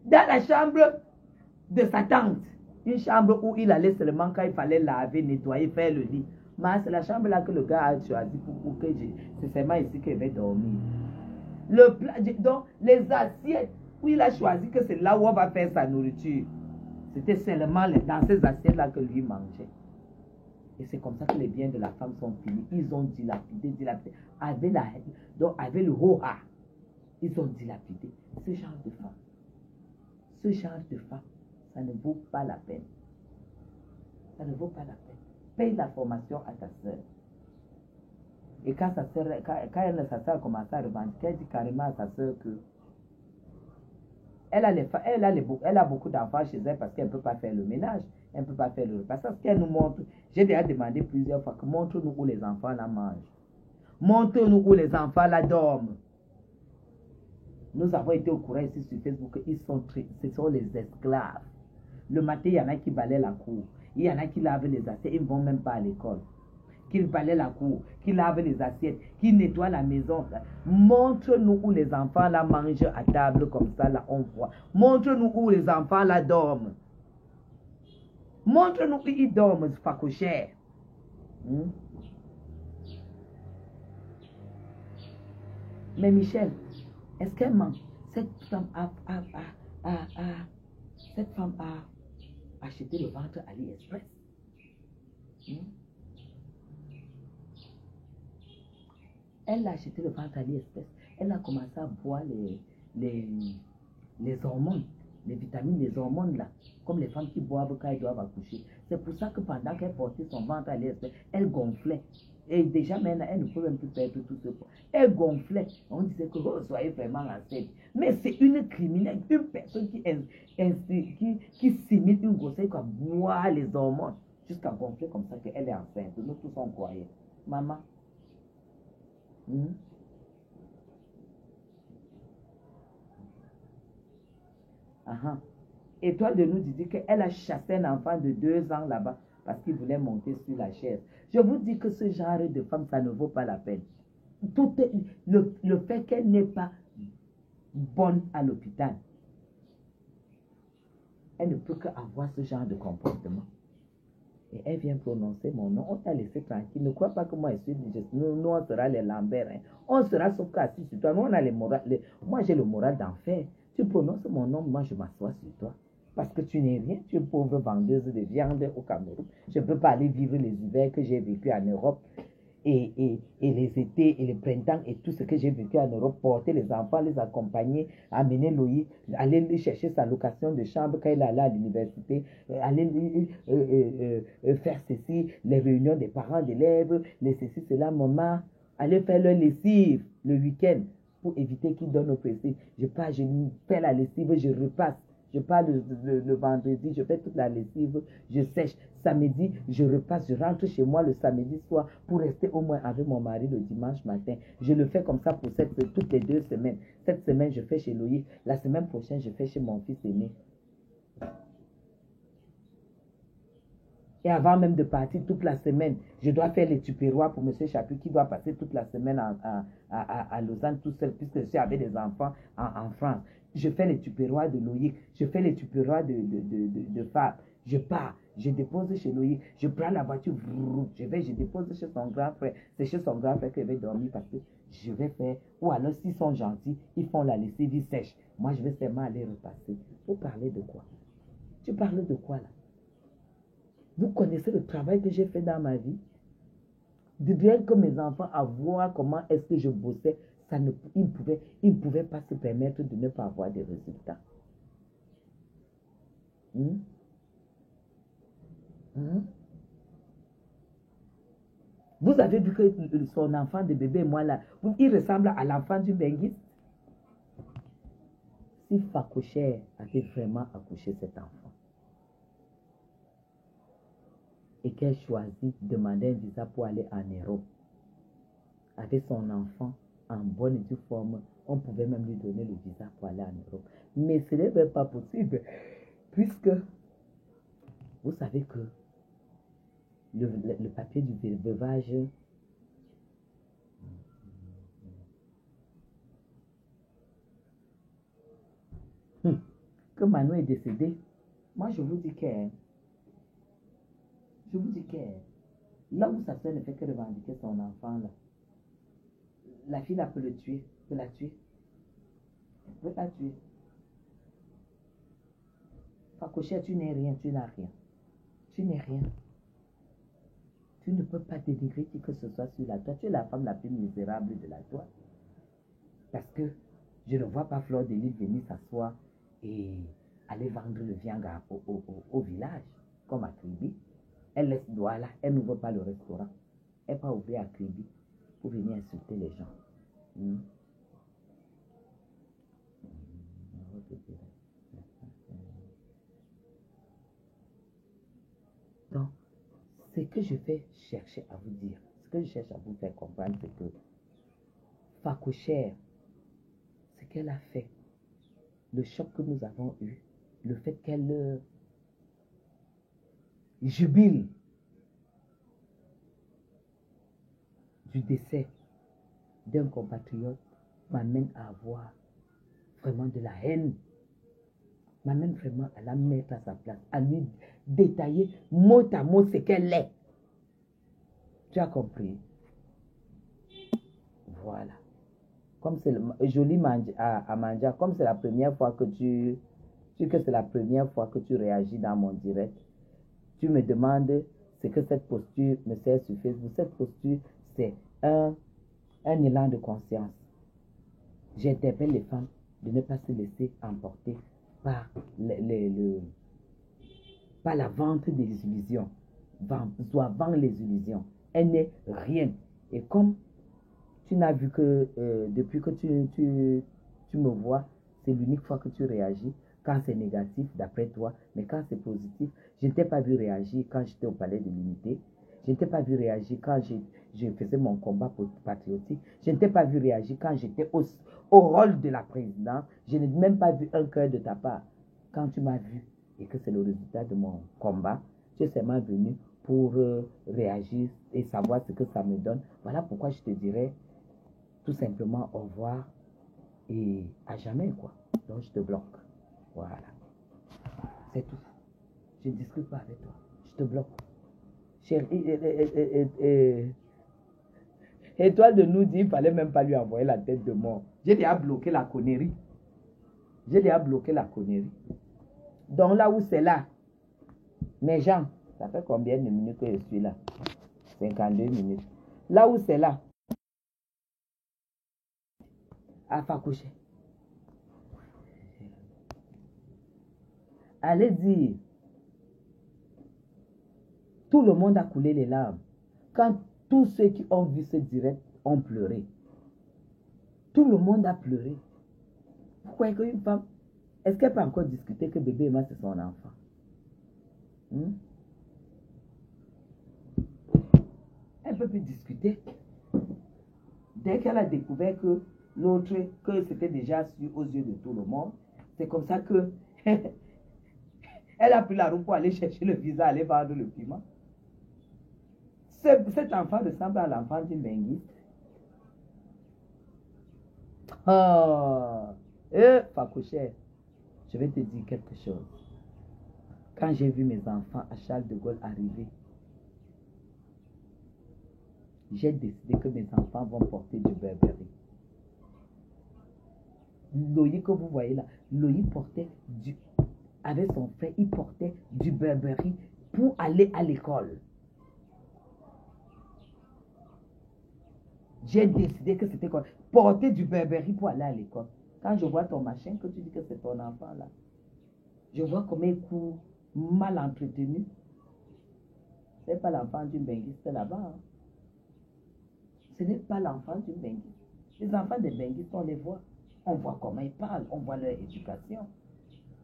dans la chambre de sa tante. Une chambre où il allait seulement quand il fallait laver, nettoyer, faire le lit. Mais c'est la chambre là que le gars a choisi pour que c'est seulement ici qu'il va dormir. Donc, les assiettes où il a choisi que c'est là où on va faire sa nourriture. C'était seulement dans ces assiettes là que lui mangeait. Et c'est comme ça que les biens de la femme sont finis. Ils ont dilapidé. Avec le ho-ha, ils ont dilapidé. Ce genre de femme, ça ne vaut pas la peine. Ça ne vaut pas la peine. Paye la formation à ta soeur. Et quand sa soeur a commencé à revendiquer, elle dit carrément à sa soeur que elle a beaucoup d'enfants chez elle parce qu'elle ne peut pas faire le ménage, elle ne peut pas faire le repas. Ça, ce qu'elle nous montre, j'ai déjà demandé plusieurs fois que montre-nous où les enfants la mangent. Montre-nous où les enfants la dorment. Nous avons été au courant ici sur Facebook ce sont les esclaves. Le matin, il y en a qui balaient la cour. Il y en a qui lavent les assiettes, ils ne vont même pas à l'école. Qui balaient la cour, qui lavent les assiettes, qui nettoient la maison. Montre-nous où les enfants là mangent à table comme ça, là on voit. Montre-nous où les enfants là dorment. Montre-nous où ils dorment, c'est pas cocher. Mais Michel, est-ce qu'elle ment? Cette femme cette femme a acheté le ventre à AliExpress. Elle a acheté le ventre à AliExpress. Elle a commencé à boire les hormones, les vitamines, les hormones là, comme les femmes qui boivent quand elles doivent accoucher. C'est pour ça que pendant qu'elle portait son ventre à AliExpress, elle gonflait. Et déjà maintenant, elle ne peut même plus perdre tout ce poids. Elle gonflait. On disait que vous soyez vraiment enceinte. Mais c'est une criminelle, une personne qui s'imite une grossesse, qui boit les hormones jusqu'à gonfler comme ça qu'elle est enceinte. Nous tous on croyait. Maman. Et toi de nous dire qu'elle a chassé un enfant de 2 ans là-bas parce qu'il voulait monter sur la chaise. Je vous dis que ce genre de femme, ça ne vaut pas la peine. Tout le fait qu'elle n'est pas bonne à l'hôpital, elle ne peut qu'avoir ce genre de comportement. Et elle vient prononcer mon nom. On t'a laissé tranquille. Ne crois pas que moi, je suis nous, on sera les Lambert. Hein. On sera sauf qu'assis sur toi. Nous, on a moi, j'ai le moral d'enfer. Tu prononces mon nom, moi, je m'assois sur toi. Parce que tu n'es rien. Tu es pauvre vendeuse de viande au Cameroun. Je ne peux pas aller vivre les hivers que j'ai vécu en Europe. Et les étés et les printemps et tout ce que j'ai vécu en Europe, porter les enfants, les accompagner, amener Loïc, aller lui chercher sa location de chambre quand il allait à l'université, aller faire ceci, les réunions des parents d'élèves, les ceci, cela, maman, aller faire leur lessive le week-end pour éviter qu'ils donnent au précis. Je fais la lessive, je repasse. Je pars le vendredi, je fais toute la lessive, je sèche. Samedi, je repasse, je rentre chez moi le samedi soir pour rester au moins avec mon mari le dimanche matin. Je le fais comme ça pour toutes les 2 semaines. Cette semaine, je fais chez Loïc. La semaine prochaine, je fais chez mon fils aîné. Et avant même de partir toute la semaine, je dois faire les tupérois pour M. Chapuis qui doit passer toute la semaine à Lausanne tout seul puisque je suis avec des enfants en France. Je fais les tupérois de Loïc, je fais les tupérois de Fab. Je pars, je dépose chez Loïc, je prends la voiture, je dépose chez son grand frère. C'est chez son grand frère que je vais dormir parce que je vais faire, ou alors s'ils sont gentils, ils font la lessive, ils sèchent. Moi, je vais seulement aller repasser. Vous parlez de quoi? Tu parles de quoi là? Vous connaissez le travail que j'ai fait dans ma vie? De bien que mes enfants, à voir comment est-ce que je bossais, ils ne pouvaient pas se permettre de ne pas avoir de résultats. Vous avez vu que son enfant de bébé, moi là, il ressemble à l'enfant du Benguis. Si Fakoucher avait vraiment accouché cet enfant, et qu'elle choisit de demander un visa pour aller en Europe, avec son enfant en bonne et due forme, on pouvait même lui donner le visa pour aller en Europe. Mais ce n'est même pas possible, puisque vous savez que le papier du veuvage, que Manon est décédé, moi je vous dis que là où sa soeur ne fait que revendiquer son enfant là, la fille là peut le tuer, peut la tuer. Elle peut la tuer. Fakoucher, tu n'es rien, tu n'as rien. Tu n'es rien. Tu ne peux pas dénigrer qui que ce soit sur la toile. Tu es la femme la plus misérable de la toile. Parce que je ne vois pas Fleur de Lys venir s'asseoir et aller vendre le viande au village, comme à Kribi. Elle laisse Douala, elle n'ouvre pas le restaurant. Elle va ouvrir à Kribi pour venir insulter les gens. Donc, ce que je vais chercher à vous dire, ce que je cherche à vous faire comprendre, c'est que Fakoucher, ce qu'elle a fait, le choc que nous avons eu, le fait qu'elle jubile du décès d'un compatriote m'amène à avoir vraiment de la haine, m'amène vraiment à la mettre à sa place, à lui détailler mot à mot ce qu'elle est. Tu as compris? Voilà. comme c'est joli à manger, comme c'est la première fois que c'est la première fois que tu réagis dans mon direct, tu me demandes ce que cette posture me sert sur Facebook. Cette posture, c'est un élan de conscience. J'interpelle les femmes de ne pas se laisser emporter par, par la vente des illusions. Soit vendre les illusions. Elle n'est rien. Et comme tu n'as vu que depuis que tu me vois, c'est l'unique fois que tu réagis quand c'est négatif d'après toi, mais quand c'est positif, je ne t'ai pas vu réagir quand j'étais au Palais de l'Unité, je ne t'ai pas vu réagir quand je faisais mon combat patriotique, je ne t'ai pas vu réagir quand j'étais au rôle de la présidente, je n'ai même pas vu un cœur de ta part. Quand tu m'as vu et que c'est le résultat de mon combat, tu es seulement venu pour réagir et savoir ce que ça me donne. Voilà pourquoi je te dirais tout simplement au revoir et à jamais, quoi. Donc je te bloque. Voilà. C'est tout. Je ne discute pas avec toi. Je te bloque. Chérie, et toi de nous dire, il ne fallait même pas lui envoyer la tête de mort. J'ai déjà bloqué la connerie. J'ai déjà bloqué la connerie. Donc là où c'est là, mes gens, ça fait combien de minutes que je suis là? 52 minutes. Là où c'est là, à Fakouché. Allez dire, tout le monde a coulé les larmes. Quand tous ceux qui ont vu ce direct ont pleuré. Tout le monde a pleuré. Vous croyez qu'une femme, est-ce qu'elle peut encore discuter que bébé Emma c'est son enfant? Elle ne peut plus discuter. Dès qu'elle a découvert que l'autre, que c'était déjà su aux yeux de tout le monde, c'est comme ça que elle a pris la roue pour aller chercher le visa, aller vendre le piment. Cet enfant ressemble à l'enfant d'une benguiste. Oh, Fakouché, je vais te dire quelque chose. Quand j'ai vu mes enfants à Charles de Gaulle arriver, j'ai décidé que mes enfants vont porter du Burberry. Loïc que vous voyez là, Loïc portait avec son frère, il portait du Burberry pour aller à l'école. J'ai décidé que c'était quoi? Porter du Burberry pour aller à l'école. Quand je vois ton machin, que tu dis que c'est ton enfant là, je vois comment il court mal entretenu. Ce n'est pas l'enfant d'une benguiste là-bas. Hein. Ce n'est pas l'enfant d'une benguiste. Les enfants des benguistes, on les voit. On voit comment ils parlent, on voit leur éducation.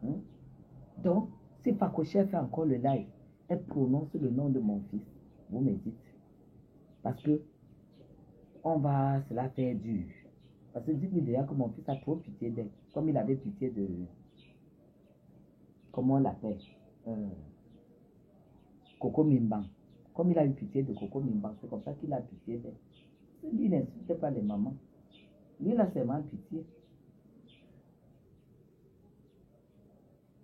Hein? Donc, si Fakouché fait encore le live, elle prononce le nom de mon fils. Vous me dites. Parce que on va se la faire dur. Parce que dites-lui déjà que mon fils a trop pitié d'elle. Comme il avait pitié de... Comment on l'appelle? Coco Mimbang. Comme il a eu pitié de Coco Mimbang, c'est comme ça qu'il a pitié d'elle. Lui, il n'insultait pas les mamans. Lui, il a seulement pitié.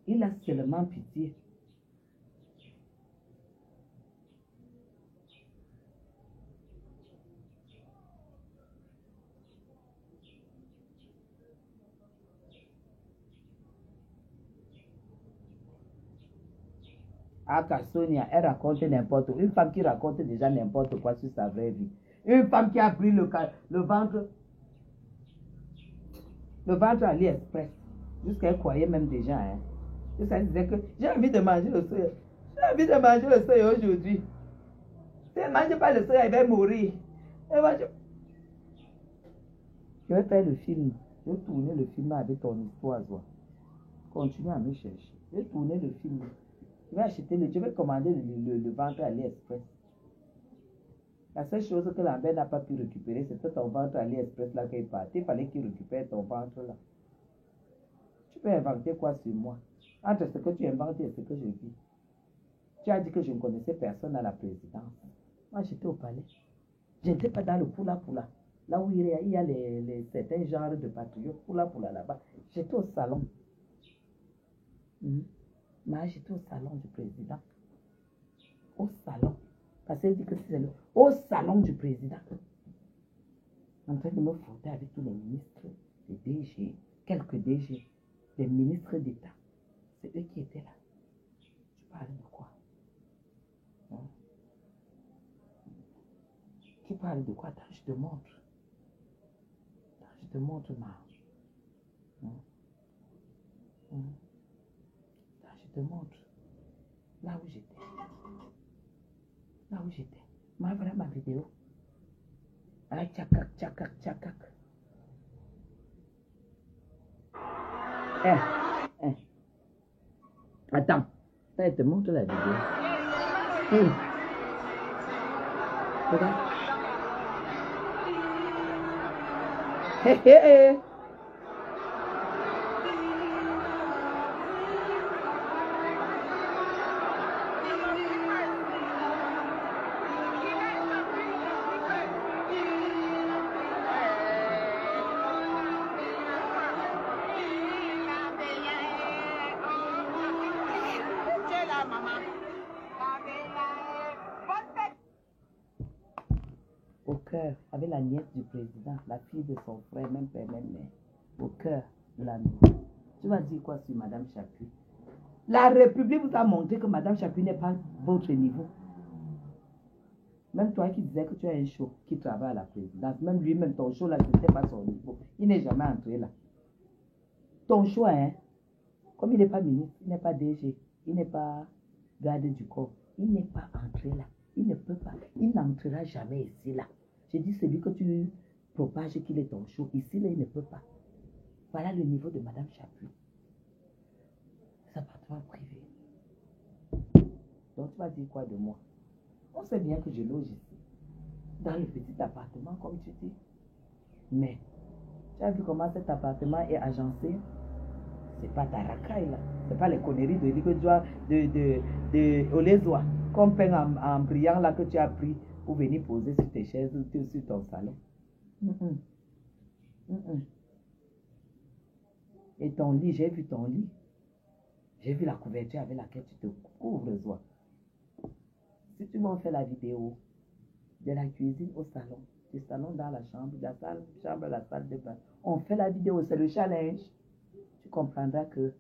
Il a seulement pitié. Ah, Sonia, elle raconte n'importe quoi. Une femme qui raconte déjà n'importe quoi sur sa vraie vie. Une femme qui a pris le ventre à AliExpress. Jusqu'à elle croyait même déjà. Hein. Jusqu'à elle disait que j'ai envie de manger le soya. J'ai envie de manger le soya aujourd'hui. Si elle ne mange pas le soya, elle va mourir. Je vais faire le film. Je vais tourner le film avec ton histoire. Continue à me chercher. Je vais tourner le film. Je vais commander le ventre à AliExpress. La seule chose que la belle n'a pas pu récupérer, c'était ton ventre à AliExpress là qu'il partait. Il fallait qu'il récupère ton ventre là. Tu peux inventer quoi sur moi? Entre ce que tu inventes et ce que je vis. Tu as dit que je ne connaissais personne à la présidence. Moi, j'étais au palais. Je n'étais pas dans le poula. Là où il y a certains genres de patriotes, poula là-bas. J'étais au salon. Moi, j'étais au salon du président. Au salon. Parce qu'elle dit que c'est au salon du président. en train de me frotter avec tous les ministres, les DG, quelques DG, les ministres d'État. C'est eux qui étaient là. Tu parles de quoi? Hein? Tu parles de quoi? Attends, je te montre. Attends, je te montre ma... Hein? Hein? Attends, je te montre. Là où j'étais. Là où j'étais. Voilà ma vidéo. Ah, tchakak, tchakak, tchakak. Eh. Attends. Ça, je te montre la vidéo. Regarde. Hé, hé, hé. Au cœur, avec la nièce du président, la fille de son frère, même père, même mère. Au cœur de la maison. Tu vas dire quoi sur Madame Chapuis? La République vous a montré que Madame Chapuis n'est pas votre niveau. Même toi qui disais que tu as un show qui travaille à la présidence, même lui-même, ton show là, ce n'était pas son niveau. Il n'est jamais entré là. Ton choix, hein, comme il n'est pas ministre, il n'est pas DG, il n'est pas garde du corps, il n'est pas entré là. Il ne peut pas, il n'entrera jamais ici là. J'ai dit, celui que tu propages qu'il est ton show, ici là, il ne peut pas. Voilà le niveau de Madame Chapuis. C'est un appartement privé. Donc tu vas dire quoi de moi? On sait bien que je loge ici, dans le petit appartement, comme tu dis. Mais, tu as vu comment cet appartement est agencé? C'est pas ta racaille là. C'est pas les conneries de Olezoa, comme peint en brillant là que tu as pris pour venir poser sur tes chaises ou sur ton salon. Et ton lit, j'ai vu ton lit. J'ai vu la couverture avec laquelle tu te couvres, Zoa. Si tu m'en fais la vidéo de la cuisine au salon, du salon dans la chambre, de la chambre à la salle de bain, on fait la vidéo, c'est le challenge. Tu comprendras que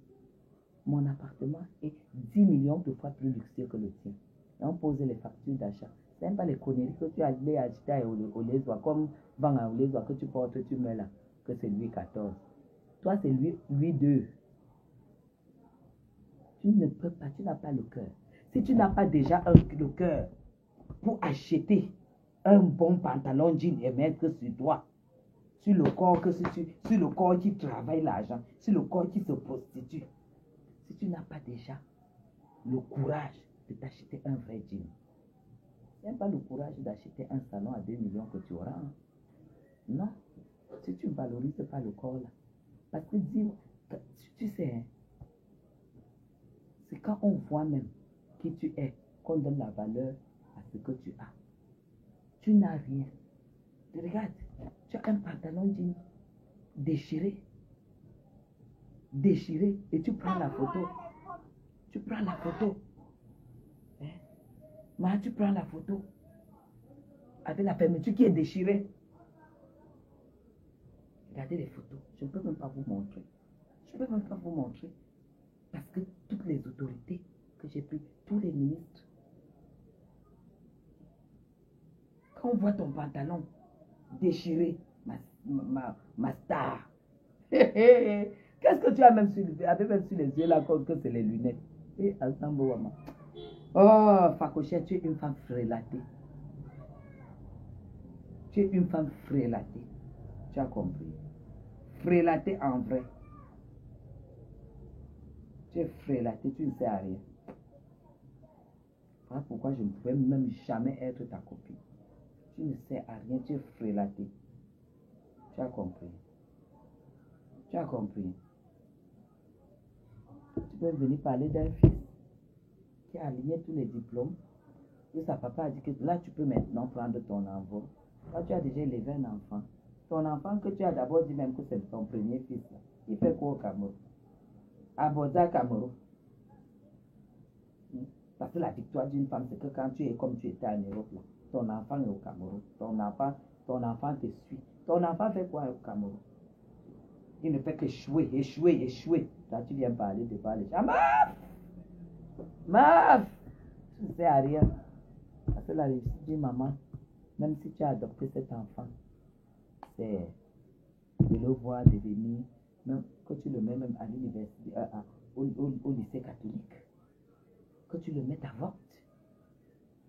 mon appartement est 10 millions de fois plus luxueux que le tien. Et on pose les factures d'achat. C'est même pas les conneries que tu as acheté à Olezoa, comme vent à Olezoa que tu portes, tu mets là, que c'est Louis XIV. Toi, c'est Louis II. Tu ne peux pas, tu n'as pas le cœur. Si tu n'as pas déjà le cœur pour acheter un bon pantalon jean et mettre sur toi, sur le corps, sur le corps qui travaille l'argent, sur le corps qui se prostitue, si tu n'as pas déjà le courage de t'acheter un vrai jean, ce n'est pas le courage d'acheter un salon à 2 millions que tu auras. Hein. Non, si tu ne valorises pas le corps là, parce que dis, tu sais, hein, c'est quand on voit même qui tu es qu'on donne la valeur à ce que tu as. Tu n'as rien. Regarde, tu as un pantalon jean déchiré. Déchiré. Et tu prends la photo. Tu prends la photo. Hein? Mais tu prends la photo. Avec la fermeture qui est déchirée. Regardez les photos. Je ne peux même pas vous montrer. Je ne peux même pas vous montrer. Parce que toutes les autorités que j'ai prises, tous les ministres, quand on voit ton pantalon déchiré, ma star, qu'est-ce que tu as même sur les yeux là, que c'est les lunettes? Et oh, Fakochia, tu es une femme frélatée. Tu es une femme frélatée. Tu as compris? Frélatée en vrai. Tu es frélatée, tu ne sais à rien. Voilà pourquoi je ne pouvais même jamais être ta copine. Tu ne sais à rien, tu es frélatée. Tu as compris? Tu as compris? Tu peux venir parler d'un fils qui a aligné tous les diplômes. Et sa papa a dit que là, tu peux maintenant prendre ton envol. Là, tu as déjà élevé un enfant. Ton enfant que tu as d'abord dit même que c'est ton premier fils. Là. Il fait quoi au Cameroun? À Boza, Cameroun. Parce que la victoire d'une femme, c'est que quand tu es comme tu étais en Europe, là, ton enfant est au Cameroun. Ton enfant te suit. Ton enfant fait quoi au Cameroun? Il ne fait qu'échouer, échouer, échouer. Toi, tu viens parler devant les gens. Maf! Maf! Tu ne sais à rien. Parce que la réussite d'une maman, même si tu as adopté cet enfant, c'est de le voir devenir, même que tu le mets même à l'université, au lycée catholique, que tu le mets à Vogt,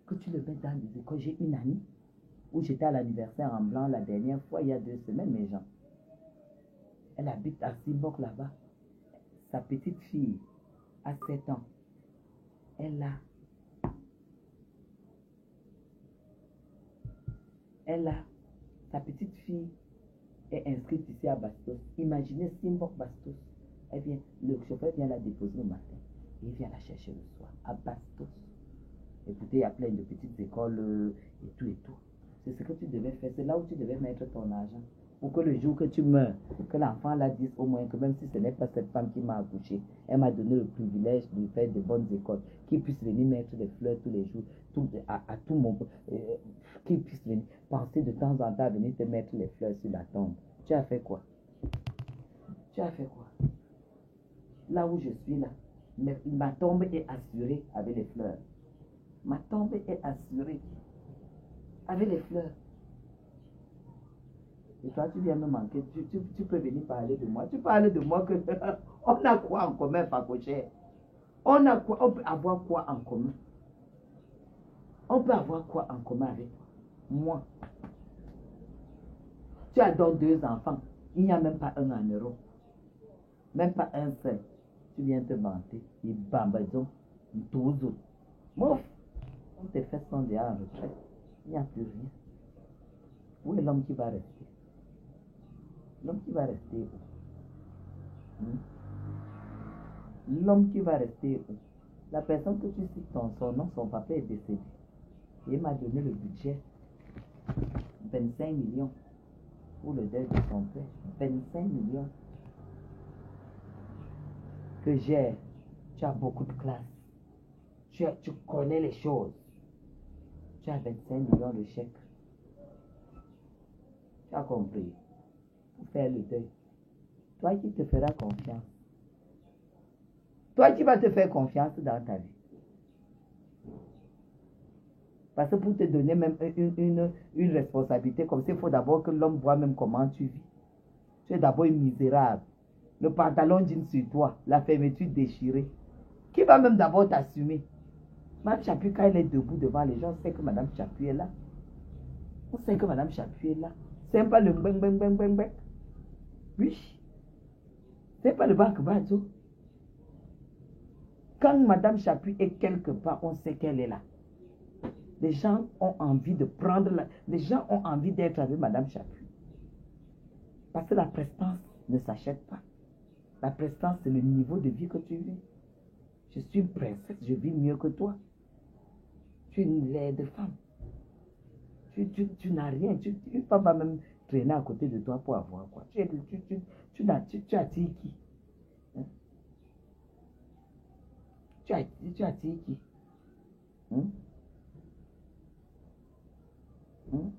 que tu le mets dans les écoles. J'ai une amie où j'étais à l'anniversaire en blanc la dernière fois, il y a 2 semaines, mes gens. Elle habite à Simbok là-bas. Sa petite fille a 7 ans. Sa petite fille est inscrite ici à Bastos. Imaginez Simbok Bastos. Le chauffeur vient la déposer le matin et il vient la chercher le soir à Bastos. Écoutez, il y a plein de petites écoles et tout et tout. C'est ce que tu devais faire. C'est là où tu devais mettre ton argent. Pour que le jour que tu meurs, que l'enfant la dise au moins que même si ce n'est pas cette femme qui m'a accouché, elle m'a donné le privilège de faire de bonnes écoles, qu'il puisse venir mettre des fleurs tous les jours, à tout mon... qu'il puisse venir penser de temps en temps à venir te mettre les fleurs sur la tombe. Tu as fait quoi? Tu as fait quoi? Là où je suis là, ma tombe est assurée avec les fleurs. Ma tombe est assurée avec les fleurs. Et toi, tu viens me manquer. Tu peux venir parler de moi. Tu parles de moi que... on a quoi en commun, Facoché? On peut avoir quoi en commun? On peut avoir quoi en commun avec toi? Moi. Tu adores 2 enfants. Il n'y a même pas un en euro. Même pas un seul. Tu viens te vanter. Et bambazon. Tozo. Mouf. Tes fesses sont déjà en retraite. Il n'y a plus rien. Où est l'homme qui va rester? L'homme qui va rester où? L'homme qui va rester où? La personne que tu cites son nom, son papa est décédé. Et il m'a donné le budget. 25 millions pour le deuil de son père. 25 millions. Que j'ai. Tu as beaucoup de classe. Tu connais les choses. Tu as 25 millions de chèques. Tu as compris. Pour faire le deuil. Toi qui te feras confiance. Toi qui vas te faire confiance dans ta vie. Parce que pour te donner même une responsabilité comme ça, il faut d'abord que l'homme voit même comment tu vis. Tu es d'abord misérable. Le pantalon jean sur toi, la fermeture déchirée. Qui va même d'abord t'assumer? Mme Chapuis, quand elle est debout devant les gens, on sait que Mme Chapuis est là. On sait que Mme Chapuis est là. C'est pas le bang bang bang bang bang. Oui. C'est pas le bac-bateau. Quand Mme Chapuis est quelque part, on sait qu'elle est là. Les gens ont envie de prendre les gens ont envie d'être avec Mme Chapuis. Parce que la prestance ne s'achète pas. La prestance, c'est le niveau de vie que tu vis. Je suis une princesse, je vis mieux que toi. Tu es une laide femme. Tu n'as rien. Une femme va même traîner à côté de toi pour avoir quoi. Tu attires qui? Hein? Tu attires qui? Hein? Hein?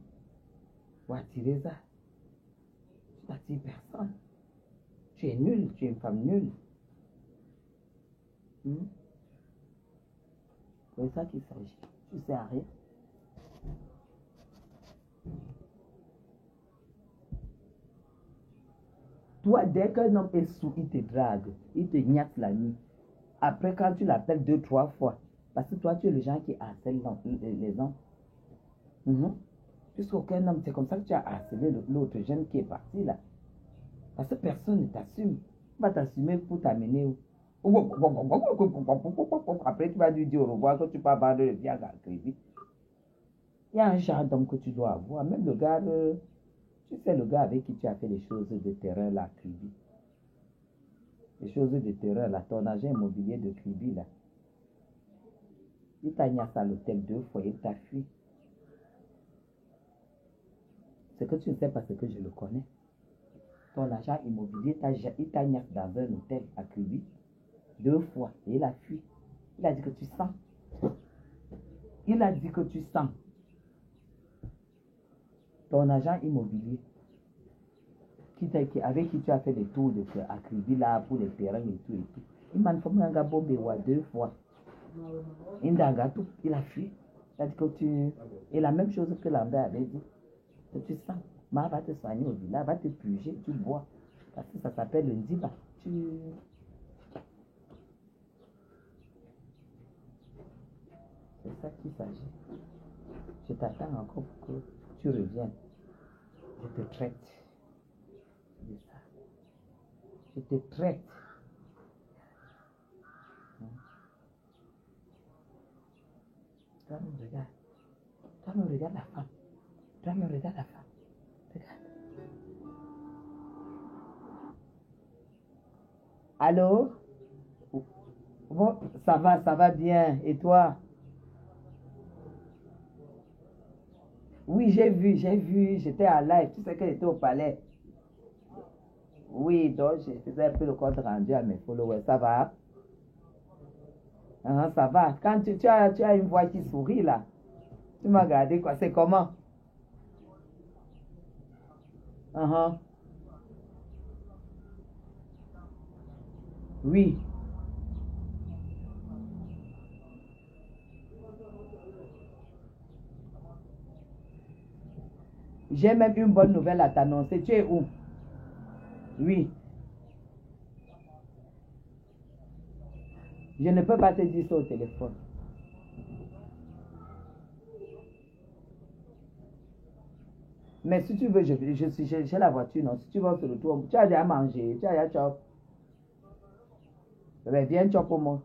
Pour attirer ça. Tu n'attires personne. Tu es nulle, tu es une femme nulle. C'est ça qu'il s'agit. Tu ne sais à rien. Toi, dès qu'un homme est sous, il te drague, il te gnatte la nuit. Après, quand tu l'appelles 2, 3 fois, parce que toi, tu es le genre qui harcèle les hommes. Puisqu'aucun homme, c'est comme ça que tu as harcelé l'autre jeune qui est parti là. Parce que personne ne t'assume. On va t'assumer pour t'amener où? Après, tu vas lui dire au revoir que tu vas vendre le viagra à crédit. Il y a un genre d'homme que tu dois avoir. Même le gars, tu sais, le gars avec qui tu as fait les choses de terrain là, crédit. Les choses de terrain là, ton agent immobilier de crédit là. Il t'a mis à l'hôtel 2 fois, il t'a fui. Ce que tu ne sais pas, c'est que je le connais. Ton agent immobilier, il t'a mis dans un hôtel à Kribi 2 fois et il a fui. Il a dit que tu sens. Il a dit que tu sens. Ton agent immobilier, avec qui tu as fait des tours de acribi là pour les terrains et tout et tout. Il m'a informé un gars bombé 2 fois. Il a fui. Il a dit que tu... Et la même chose que Lambert avait dit. Que tu sens, Ma va te soigner au village, va te purger, tu bois. Parce que ça s'appelle le Ndiba. C'est ça qu'il s'agit. Je t'attends encore pour que tu reviennes. Je te traite. C'est ça. Je te traite. Toi, me regarde. Toi, me regarde la femme. Toi, me regarde la femme. Regarde. Allô? Bon, ça va bien. Et toi? Oui, j'ai vu. J'étais à live. Tu sais que j'étais au palais. Oui, donc je faisais un peu le compte rendu à mes followers. Ça va? Ça va. Quand tu as une voix qui sourit là, tu m'as regardé quoi? C'est comment? Oui. J'ai même une bonne nouvelle à t'annoncer. Tu es où? Oui. Je ne peux pas te dire ça au téléphone. Mais si tu veux, j'ai la voiture, non? Si tu veux, on se retrouve. Tu as déjà mangé, tu as déjà chop. Mais viens chop pour moi.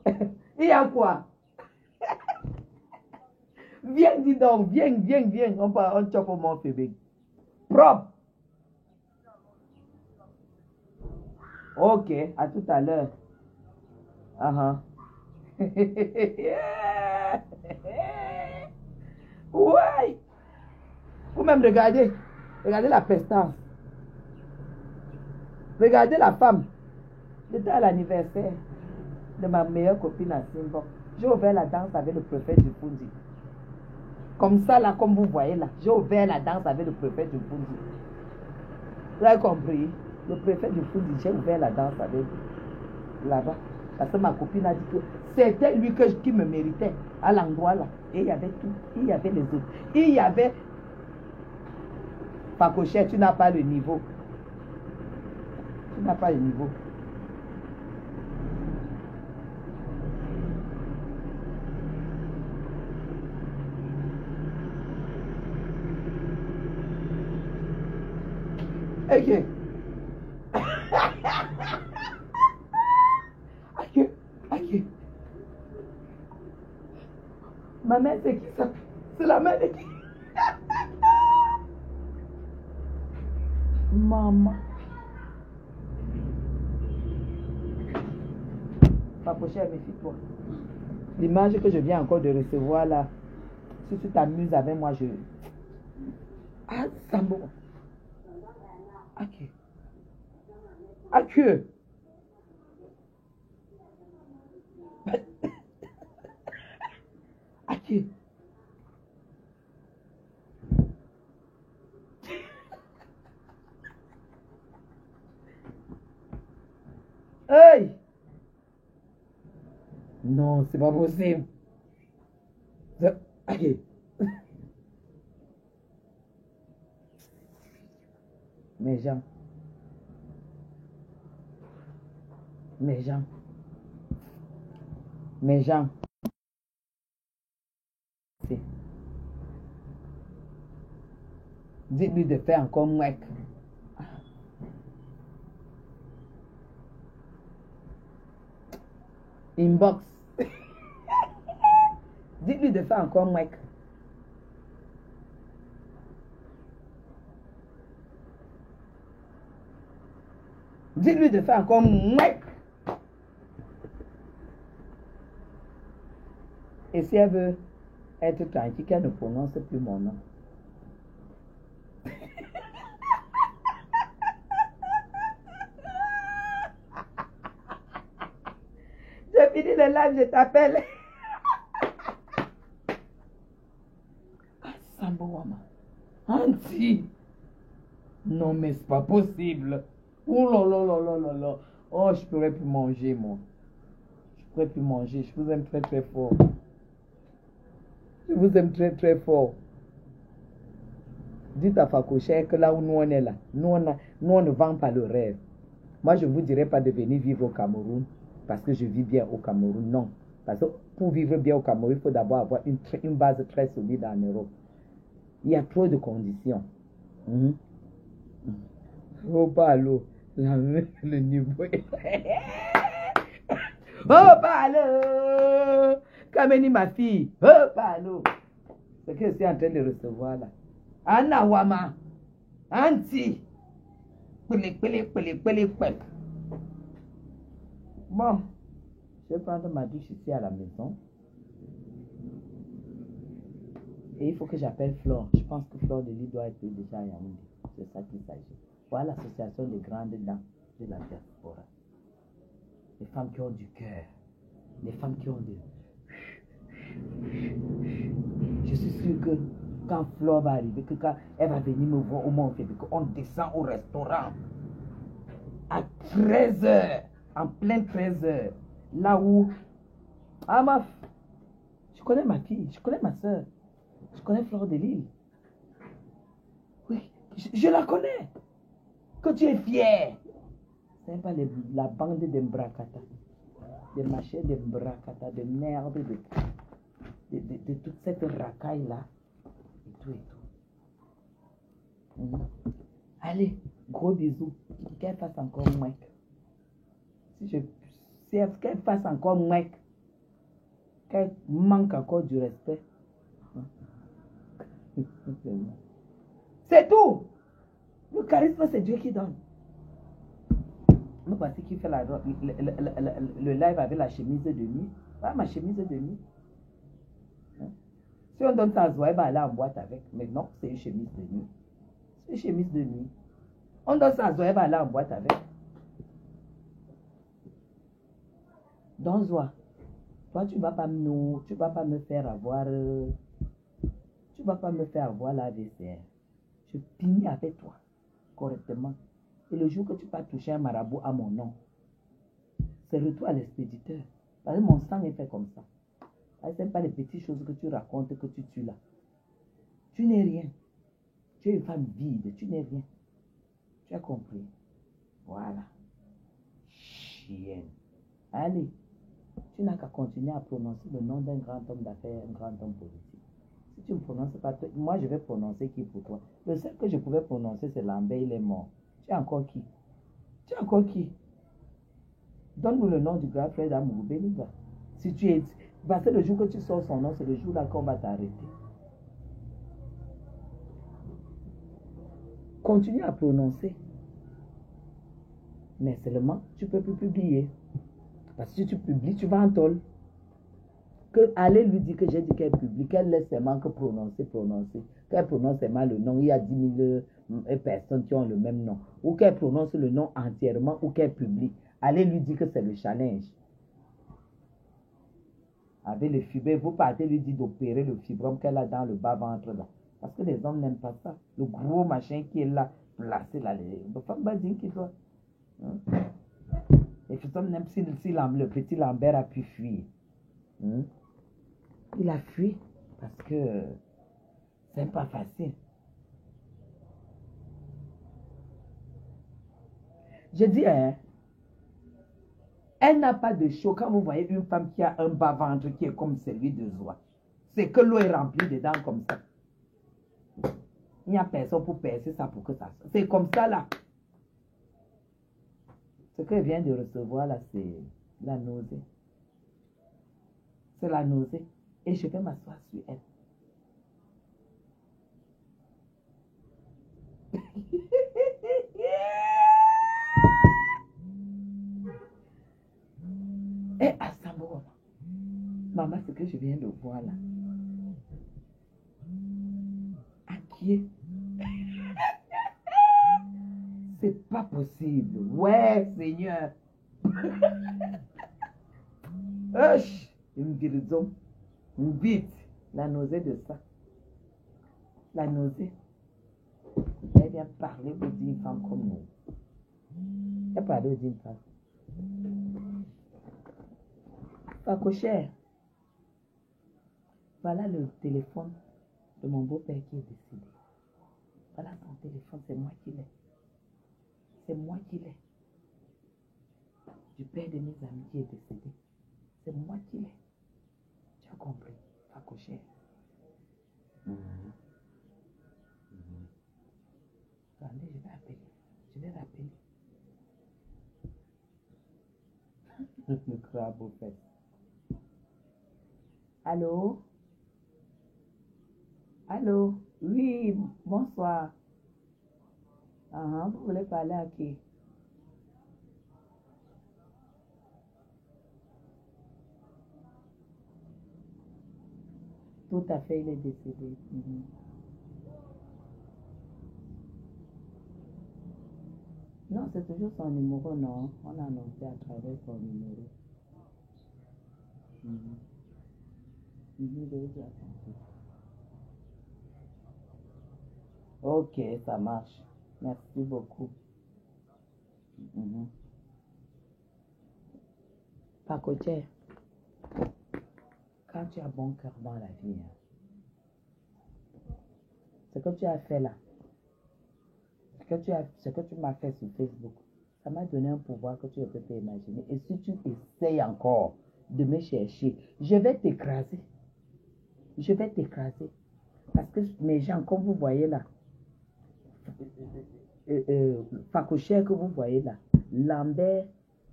Il y a quoi? Viens, dis donc, viens. On chop pour mon bébé. Propre. Ok, à tout à l'heure. Ouais. Vous même regardez la prestance. Regardez la femme. J'étais à l'anniversaire de ma meilleure copine à Simbok. J'ai ouvert la danse avec le préfet du Fundi. Comme ça, là, comme vous voyez là, j'ai ouvert la danse avec le préfet du Fundi. Vous avez compris? Le préfet du Fundi, j'ai ouvert la danse avec lui. Là-bas. Parce que ma copine a dit que c'était lui qui me méritait à l'endroit là. Et il y avait tout. Il y avait les autres. Il y avait... Pacochette, tu n'as pas le niveau. Tu n'as pas le niveau. Ok. Ok. Ma mère, c'est qui ça? C'est la mère de qui? Maman. Pacochette, méfie-toi. L'image que je viens encore de recevoir là, si tu t'amuses avec moi, je... Ah, Sambo. Ok. Ok. Ok. Hey! Non, c'est pas possible. Ok. Mes gens. Dites-lui de faire encore mouek. Inbox. Dites-lui de faire encore mouek. Dites-lui de faire encore mouek. Et si elle veut être tranquille, qu'elle ne prononce plus mon nom. J'ai fini le live, je t'appelle. Ah, Sambo Wama. Auntie. Non, mais c'est pas possible. Oh là là là là là là. Oh, je pourrais plus manger, moi. Je pourrais plus manger. Je vous aime très très fort. Je vous aime très très fort. Dites à Fakocher que là où nous on est là, nous on ne vend pas le rêve. Moi, je ne vous dirais pas de venir vivre au Cameroun parce que je vis bien au Cameroun. Non. Parce que pour vivre bien au Cameroun, il faut d'abord avoir une base très solide en Europe. Il y a trop de conditions. Oh, pas l'eau. Le niveau est... Oh, pas l'eau. Kameni, ma fille. Oh, pas l'eau. Ce que je suis en train de recevoir là. Anna Wama. Anti. Bon. Je vais prendre ma douche ici à la maison. Et il faut que j'appelle Flore. Je pense que Flore de Lille doit être déjà à Yaoundé. C'est ça qu'il s'agit. Voilà l'association des grandes dames de la diaspora. Les femmes qui ont du cœur. Les femmes qui ont de... Je suis sûr que quand Flore va arriver, que quand elle va venir me voir au Mont Québec, on descend au restaurant à 13h, en plein 13h, là où... Ah, je connais ma fille, je connais ma soeur, je connais Flore de Lille. Oui, je la connais. Que tu es fier. C'est pas la bande de Mbrakata, de machins de Mbrakata, de merde, de toute cette racaille-là. Et tout et tout. Allez, gros bisous. Qu'elle fasse encore moins. Si qu'elle fasse encore moins. Qu'elle manque encore du respect. C'est tout. Le charisme, c'est Dieu qui donne. Me voici qui fait le live avec la chemise de nuit. Voilà ma chemise de nuit. Si on donne ça à Zoé, elle va aller en boîte avec. Mais non, c'est une chemise de nuit. C'est une chemise de nuit. On donne ça à Zoé, elle va aller en boîte avec. Donc, Zoé, toi, tu ne vas pas me faire avoir... tu ne vas pas me faire avoir la VCR. Je finis avec toi, correctement. Et le jour que tu vas toucher un marabout à mon nom, c'est retour à l'expéditeur. Parce que mon sang est fait comme ça. Ce n'est pas les petites choses que tu racontes, que tu tues là. Tu n'es rien. Tu es une femme vide, tu n'es rien. Tu as compris? Voilà. Chienne. Allez, tu n'as qu'à continuer à prononcer le nom d'un grand homme d'affaires, un grand homme politique. Si tu ne prononces pas, moi je vais prononcer qui pour toi? Le seul que je pouvais prononcer, c'est Lambert, il est mort. Tu es encore qui? Tu es encore qui? Donne-nous le nom du grand frère d'Amour Béniga. Si tu es... Parce que le jour que tu sors son nom, c'est le jour là qu'on va t'arrêter. Continue à prononcer. Mais seulement, tu ne peux plus publier. Parce que si tu publies, tu vas en tôle. Allez lui dire que j'ai dit qu'elle publie, qu'elle laisse seulement que prononcer. Qu'elle prononce seulement le nom. Il y a 10 000 personnes qui ont le même nom. Ou qu'elle prononce le nom entièrement ou qu'elle publie. Allez lui dire que c'est le challenge. Avec le fibrome, vous partez lui dire d'opérer le fibrome qu'elle a dans le bas-ventre là. Parce que les hommes n'aiment pas ça. Le gros machin qui est là, placé là. Les femmes basines qui doivent. Les femmes n'aiment si le petit Lambert a pu fuir. Il a fui parce que c'est pas facile. Je dis, hein, elle n'a pas de chaud. Quand vous voyez une femme qui a un bas-ventre qui est comme celui de Zoé, c'est que l'eau est remplie dedans comme ça. Il n'y a personne pour percer ça pour que ça... C'est comme ça là. Ce qu'elle vient de recevoir là, c'est la nausée. C'est la nausée. Et je vais m'asseoir sur elle. Et à Samoa, maman, ce que je viens de voir là. À qui est? C'est pas possible. Ouais, Seigneur. Une guérison. Une bite. La nausée de ça. La nausée. Elle vient parler aux dignes femmes comme nous. Elle parle aux dignes femmes. Pas cocher. Voilà le téléphone de mon beau-père qui est décédé. Voilà son téléphone, c'est moi qui l'ai. C'est moi qui l'ai. Du père de mes amis qui est décédé. C'est moi qui l'ai. Tu as compris, pas cocher. Attendez, je vais appeler. Je vais rappeler. Le crabe au fait. Allô? Allô? Oui, bonsoir. Vous voulez parler à qui? Tout à fait, il est décédé. Non, c'est toujours son numéro, non. On a annoncé à travers son numéro. Ok, ça marche. Merci beaucoup. Pacotier, quand tu as bon cœur dans la vie, ce que tu as fait là, ce que tu m'as fait sur Facebook, ça m'a donné un pouvoir que tu ne peux pas imaginer. Et si tu essayes encore de me chercher, je vais t'écraser. Je vais t'écraser. Parce que mes gens, comme vous voyez là, Facochère que vous voyez là, Lambert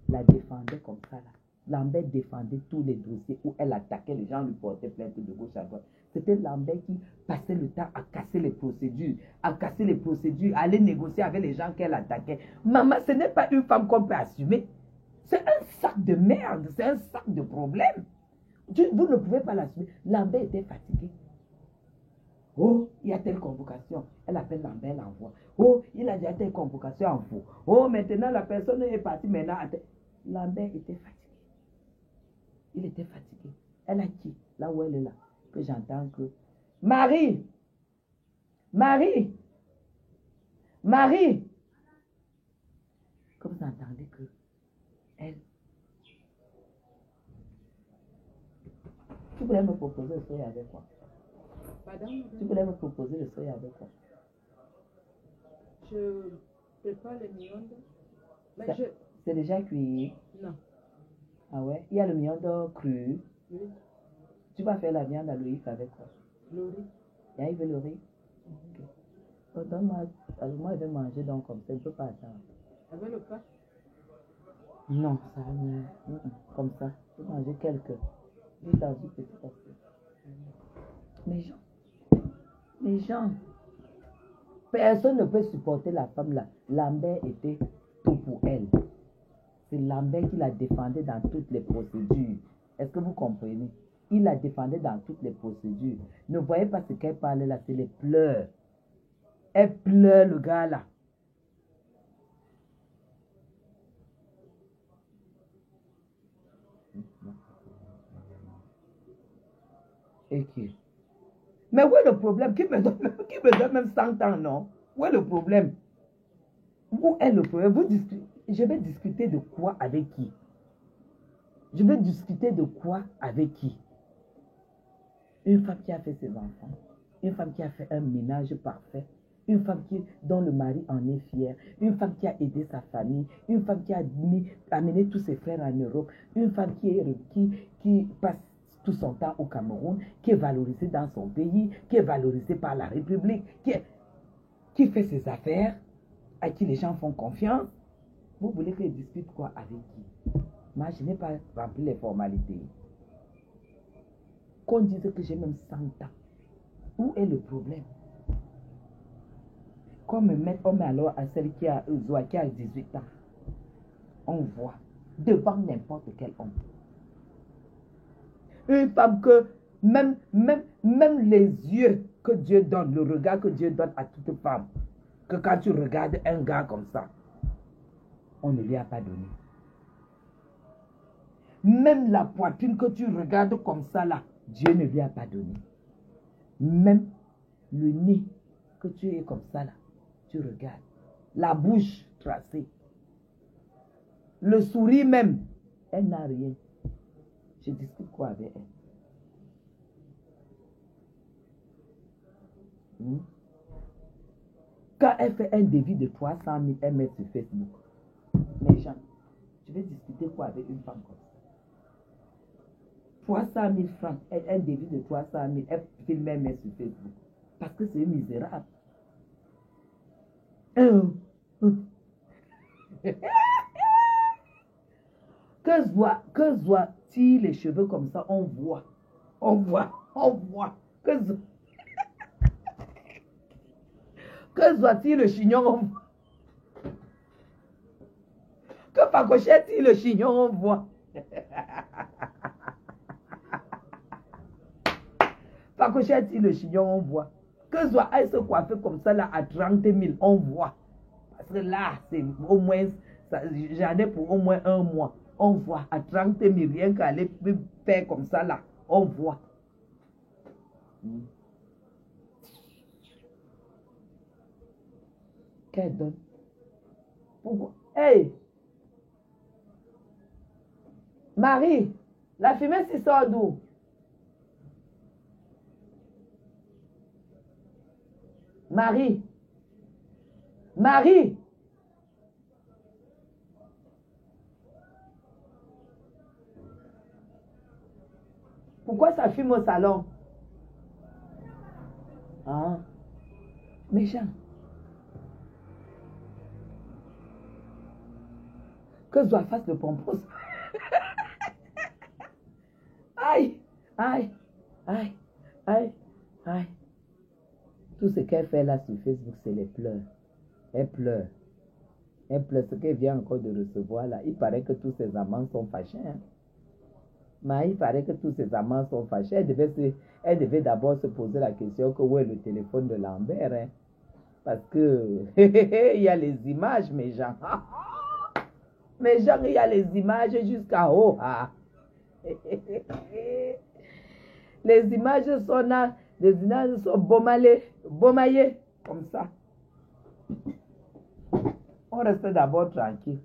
la défendait comme ça là. Lambert défendait tous les dossiers où elle attaquait les gens, lui portait plainte de gauche à droite. C'était Lambert qui passait le temps à casser les procédures, à aller négocier avec les gens qu'elle attaquait. Maman, ce n'est pas une femme qu'on peut assumer. C'est un sac de merde, c'est un sac de problèmes. Vous ne pouvez pas l'assumer. Lambert était fatigué. Oh, il y a telle convocation. Elle appelle Lambert, l'envoie. Oh, il a déjà telle convocation en faux. Oh, maintenant la personne est partie. Maintenant, Lambert était fatigué. Il était fatigué. Elle a qui? Là où elle est là. Que j'entends que... Marie! Marie! Marie! Comme vous entendez que... Elle... Tu voulais me proposer le soya avec quoi? Tu voulais me proposer le soya avec quoi? Je prépare les miondes. C'est déjà cuit? Non. Ah ouais? Il y a le mionde cru. Oui. Tu vas faire la viande à Loïc avec quoi? Le riz. Il veut le riz? Ok. Oh, donne-moi, alors moi je vais manger donc comme ça, je ne peux pas attendre. Avec le pain? Non, ça comme ça. Je vais manger quelques. Juste à petit à petit. Mes gens, personne ne peut supporter la femme là. Lambert était tout pour elle. C'est Lambert qui la défendait dans toutes les procédures. Est-ce que vous comprenez? Il la défendait dans toutes les procédures. Ne voyez pas ce qu'elle parle là, c'est les pleurs. Elle pleure le gars là. Et qui? Mais où est le problème? Qui me donne même 100 ans, non? Où est le problème? Où est le problème? Je vais discuter de quoi avec qui? Je vais discuter de quoi avec qui? Une femme qui a fait ses enfants, une femme qui a fait un ménage parfait, une femme dont le mari en est fier, une femme qui a aidé sa famille, une femme qui a amené tous ses frères en Europe, une femme qui passe tout son temps au Cameroun, qui est valorisée dans son pays, qui est valorisée par la République, qui fait ses affaires, à qui les gens font confiance. Vous voulez que je discute quoi avec qui? Moi, je n'ai pas rempli les formalités. Qu'on dise que j'ai même 100 ans. Où est le problème? Qu'on me mette, on met alors à celle qui a 18 ans. On voit devant n'importe quel homme. Une femme que même les yeux que Dieu donne, le regard que Dieu donne à toute femme, que quand tu regardes un gars comme ça, on ne lui a pas donné. Même la poitrine que tu regardes comme ça là, Dieu ne lui a pas donné. Même le nez que tu es comme ça là, Tu regardes. La bouche tracée. Le sourire même. Elle n'a rien. Je discute quoi avec elle? Quand elle fait un devis de 300 000, elle met sur Facebook. Mais Jean, tu veux discuter quoi avec une femme comme ça? 300 000 francs, un devis de 300 000, elle filme, elle met sur Facebook. Parce que c'est misérable. Que soit-il les cheveux comme ça, on voit. On voit. Que soit-il le chignon, on voit. Que facochette-il le chignon, on voit. Facochette-il le chignon, on voit. Que soit elle se coiffer comme ça là à 30 000, on voit. Parce que là, c'est au moins, j'en ai pour au moins un mois. On voit à 30 000, rien qu'à aller faire comme ça là, on voit. Qu'elle donne? Pourquoi? Hey! Marie, la fumée s'y sort d'où? Marie! Marie! Pourquoi ça fume au salon? Ah, méchant. Que je dois faire le pompon. Aïe, aïe, aïe, aïe, aïe. Tout ce qu'elle fait là sur Facebook, c'est les pleurs. Elle pleure. Elle pleure. Ce qu'elle vient encore de recevoir là. Il paraît que tous ses amants sont fâchés. Hein? Mais il paraît que tous ses amants sont fâchés. Elle devait d'abord se poser la question que où est le téléphone de Lambert. Hein? Parce que il y a les images, mes gens. Mes gens, il y a les images jusqu'à haut. Ah. Les images sont là. Les images sont bomaillées comme ça. On reste d'abord tranquille.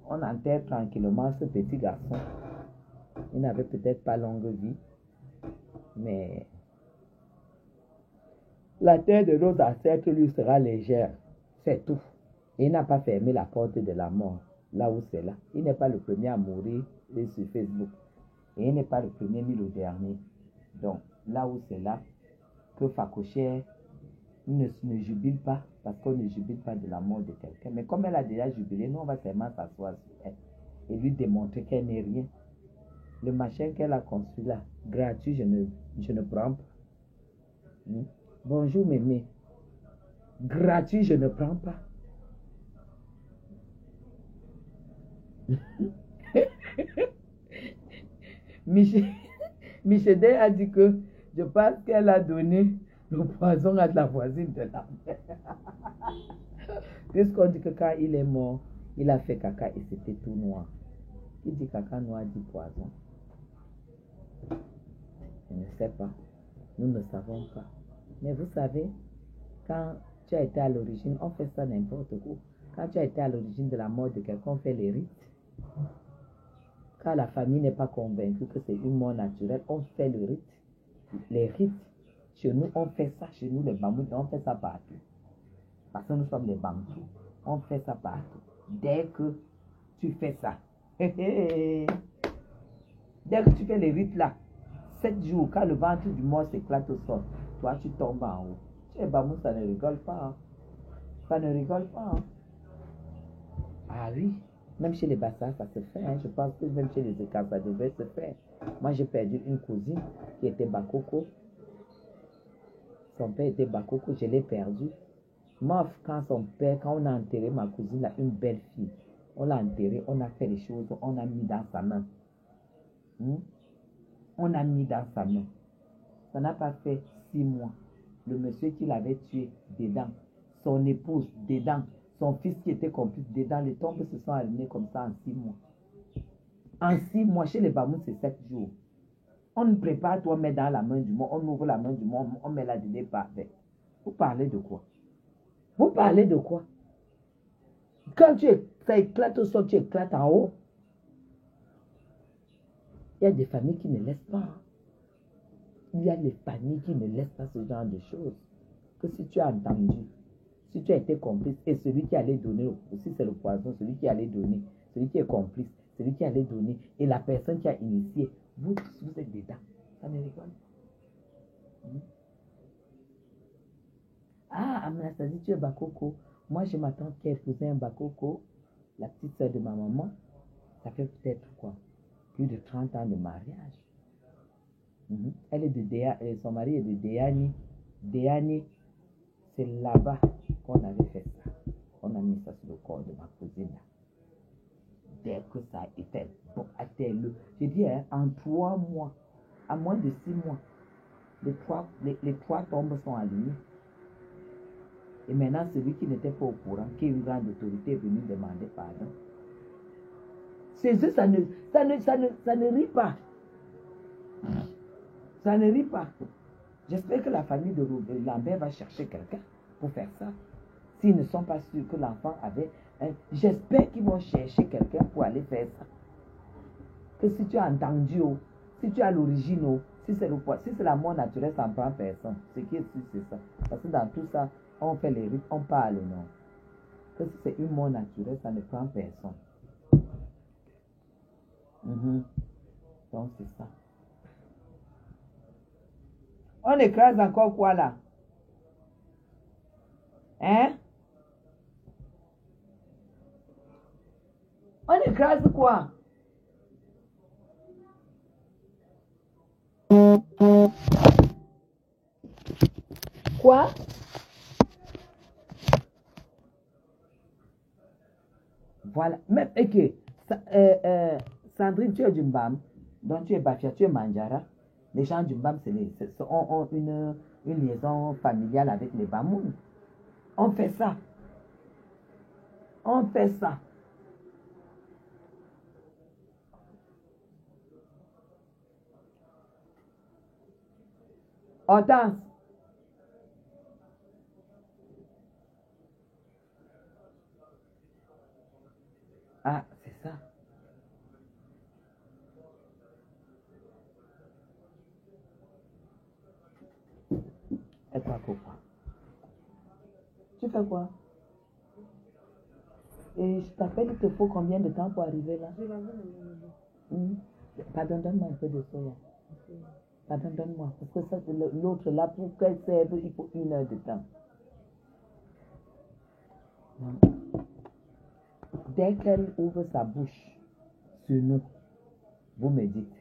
On enterre tranquillement ce petit garçon. Il n'avait peut-être pas longue vie, mais la terre de nos ancêtres lui sera légère. C'est tout. Il n'a pas fermé la porte de la mort, là où c'est là. Il n'est pas le premier à mourir sur Facebook. Et il n'est pas le premier ni le dernier. Donc, là où c'est là, que Facochère ne jubile pas, parce qu'on ne jubile pas de la mort de quelqu'un. Mais comme elle a déjà jubilé, nous, on va seulement s'asseoir sur elle et lui démontrer qu'elle n'est rien. Le machin qu'elle a construit là, gratuit, je ne prends pas. Bonjour, mémé. Gratuit, je ne prends pas. Michel a dit que je pense qu'elle a donné le poison à la voisine de la mère. Puisqu'on dit que quand il est mort, il a fait caca et c'était tout noir. Qui dit caca noir dit poison. Je ne sais pas. Nous ne savons pas. Mais vous savez, quand tu as été à l'origine, on fait ça n'importe où. Quand tu as été à l'origine de la mort de quelqu'un, on fait les rites. Quand la famille n'est pas convaincue que c'est une mort naturelle, on fait le rite. Les rites, chez nous, on fait ça. Chez nous, les Bamouts, on fait ça partout. Parce que nous sommes les Bantous. On fait ça partout. Dès que tu fais ça, dès que tu fais les rites là, 7 jours, quand le ventre du mort s'éclate au sol, toi, tu tombes en haut. Chez les Bamouts, ça ne rigole pas. Hein. Ça ne rigole pas. Hein. Ah oui. Même chez les Bassas, ça se fait. Hein. Je pense que même chez les Écarts, ça devait se faire. Moi, j'ai perdu une cousine qui était Bakoko. Son père était Bakoko, je l'ai perdu. Moi, quand on a enterré ma cousine, là, une belle fille, on l'a enterrée, on a fait les choses, on a mis dans sa main. On a mis dans sa main. Ça n'a pas fait 6 mois. Le monsieur qui l'avait tué, dedans. Son épouse, dedans. Son fils qui était complice, dedans. Les tombes se sont alignées comme ça en 6 mois. En 6 mois, chez les Bamous, c'est 7 jours. On ne prépare tout, on met dans la main du monde, on ouvre la main du monde, on met la dedans par avec. Vous parlez de quoi? Vous parlez de quoi? Quand ça éclate au sol, tu éclates en haut. Il y a des familles qui ne laissent pas. Il y a des familles qui ne laissent pas ce genre de choses. Que si tu as entendu, si tu as été complice, et celui qui allait donner, aussi c'est le poison, celui qui allait donner, celui qui est complice, celui qui allait donner, et la personne qui a initié, vous tous, vous êtes dedans. Ça me rigole. Ah, Anastasie, tu es Bakoko. Moi, j'ai ma tante qui a épousé un Bakoko, la petite soeur de ma maman. Ça fait peut-être quoi? Plus de 30 ans de mariage. Elle est de son mari est de Déani. Déani, c'est là-bas qu'on avait fait ça. On a mis ça sur le corps de ma cousine. Dès que ça a été bon, j'ai dit, hein, en 3 mois, à moins de 6 mois, les trois tombes sont alignées. Et maintenant, celui qui n'était pas au courant, qui est une grande autorité, est venu demander pardon. Chez eux, ça ne rit pas. Ça ne rit pas. J'espère que la famille de Lambert va chercher quelqu'un pour faire ça. S'ils ne sont pas sûrs que l'enfant avait... j'espère qu'ils vont chercher quelqu'un pour aller faire ça. Que si tu as entendu, si tu as l'origine, si c'est la mort naturelle, ça ne prend personne. Ce qui est sûr, c'est ça. Parce que dans tout ça, on fait les rites, on parle, non. Que si c'est une mort naturelle, ça ne prend personne. Donc, c'est ça. On écrase encore quoi là? Hein? On écrase quoi? Quoi? Voilà. Même, ok. Sandrine, tu es du Mbam. Donc, tu es Bafia, tu es Manjara. Les gens du Mbam, ont une liaison familiale avec les Bamoun. On fait ça. On fait ça. Hortense. Ah, c'est ça. Et toi, pourquoi? Tu fais quoi? Et je t'appelle, il te faut combien de temps pour arriver là? Pardon, donne-moi un peu de soya. Pardon, donne-moi. Parce que ça, l'autre là, pour qu'elle serve, il faut 1 heure de temps. Dès qu'elle ouvre sa bouche sur nous, vous me dites,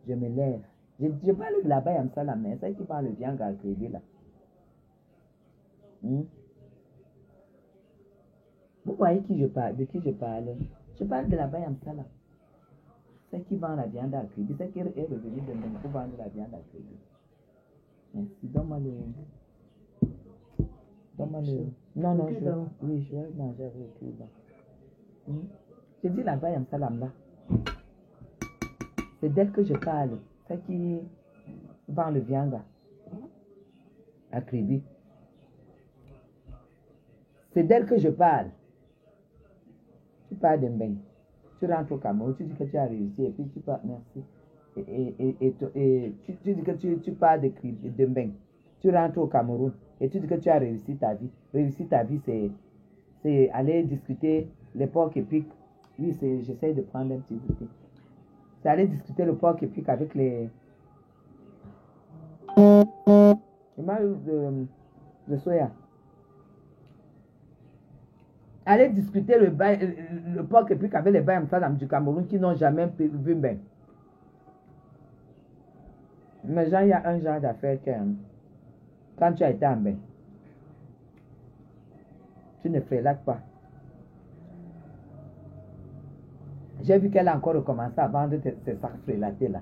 je me lève. Je parle de la Bayam Salam, mais c'est qui parle bien Galkrédé là. Vous voyez de qui je parle? Je parle de la Bayam Salam. C'est qui vend la viande à crédit. C'est qui est revenu de même pour vendre la viande à crédit. Merci. Donne-moi le... Non, oui, je vais manger avec lui là. Je dis la Bayam Salam là. C'est d'elle que je parle. C'est qui vend le viande à crédit. C'est d'elle que je parle. Tu parles de Mbeng. Tu rentres au Cameroun, tu dis que tu as réussi et puis tu parles, merci. Et tu dis que tu parles de Mbeng. Tu rentres au Cameroun et tu dis que tu as réussi ta vie. Réussir ta vie, c'est aller discuter les porcs épics. Oui, j'essaie de prendre un petit goûter. C'est aller discuter le porc épic avec les... Le soya. Aller discuter le porc épic avec les Bayam Salam du Cameroun qui n'ont jamais vu bien. Mais il y a un genre d'affaire quand tu as été en bain, tu ne frélates pas. J'ai vu qu'elle a encore recommencé à vendre ces sacs frélatés là.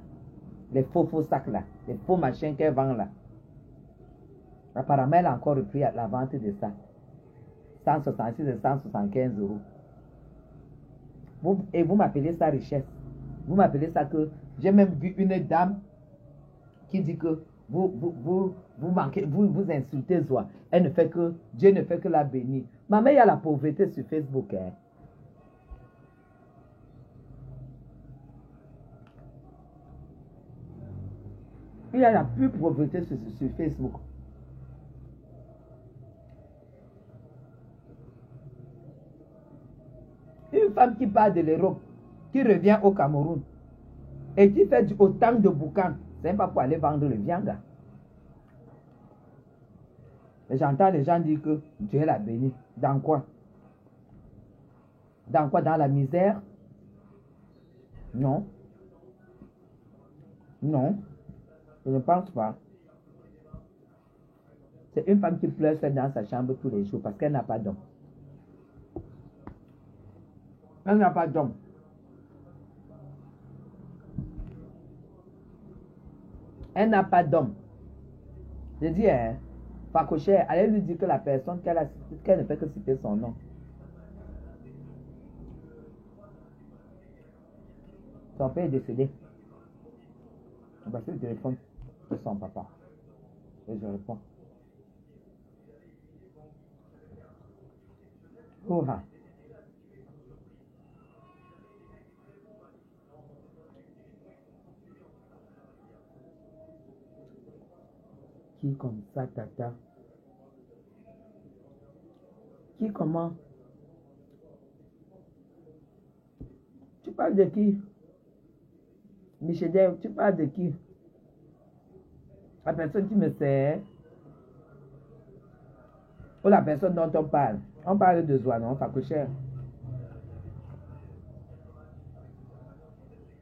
Les faux sacs là. Les faux machins qu'elle vend là. Apparemment, elle a encore repris la vente de ça. 166 et 175 euros. Vous m'appelez ça richesse. Vous m'appelez ça que... J'ai même vu une dame qui dit que vous manquez, vous insultez Zoa. Elle ne fait que, Dieu ne fait que la bénir. Maman, il y a la pauvreté sur Facebook. Hein. Il y a la plus pauvreté sur Facebook. Une femme qui part de l'Europe, qui revient au Cameroun, et qui fait autant de boucan, c'est pas pour aller vendre le viande. J'entends les gens dire que Dieu l'a béni. Dans quoi? Dans quoi? Dans la misère? Non. Non. Je ne pense pas. C'est une femme qui pleure seule dans sa chambre tous les jours parce qu'elle n'a pas d'homme. Elle n'a pas d'homme. Elle n'a pas d'homme. Je dis, hein, Facochère, allez lui dire que la personne qu'elle ne fait que citer son nom. Son père est décédé. On va faire le téléphone de son papa. Et je réponds. Oh, ah. Qui comme ça, tata? Qui comment? Tu parles de qui? Michel, tu parles de qui? La personne qui me sert? Ou la personne dont on parle? On parle de Zoa, non? Facochère.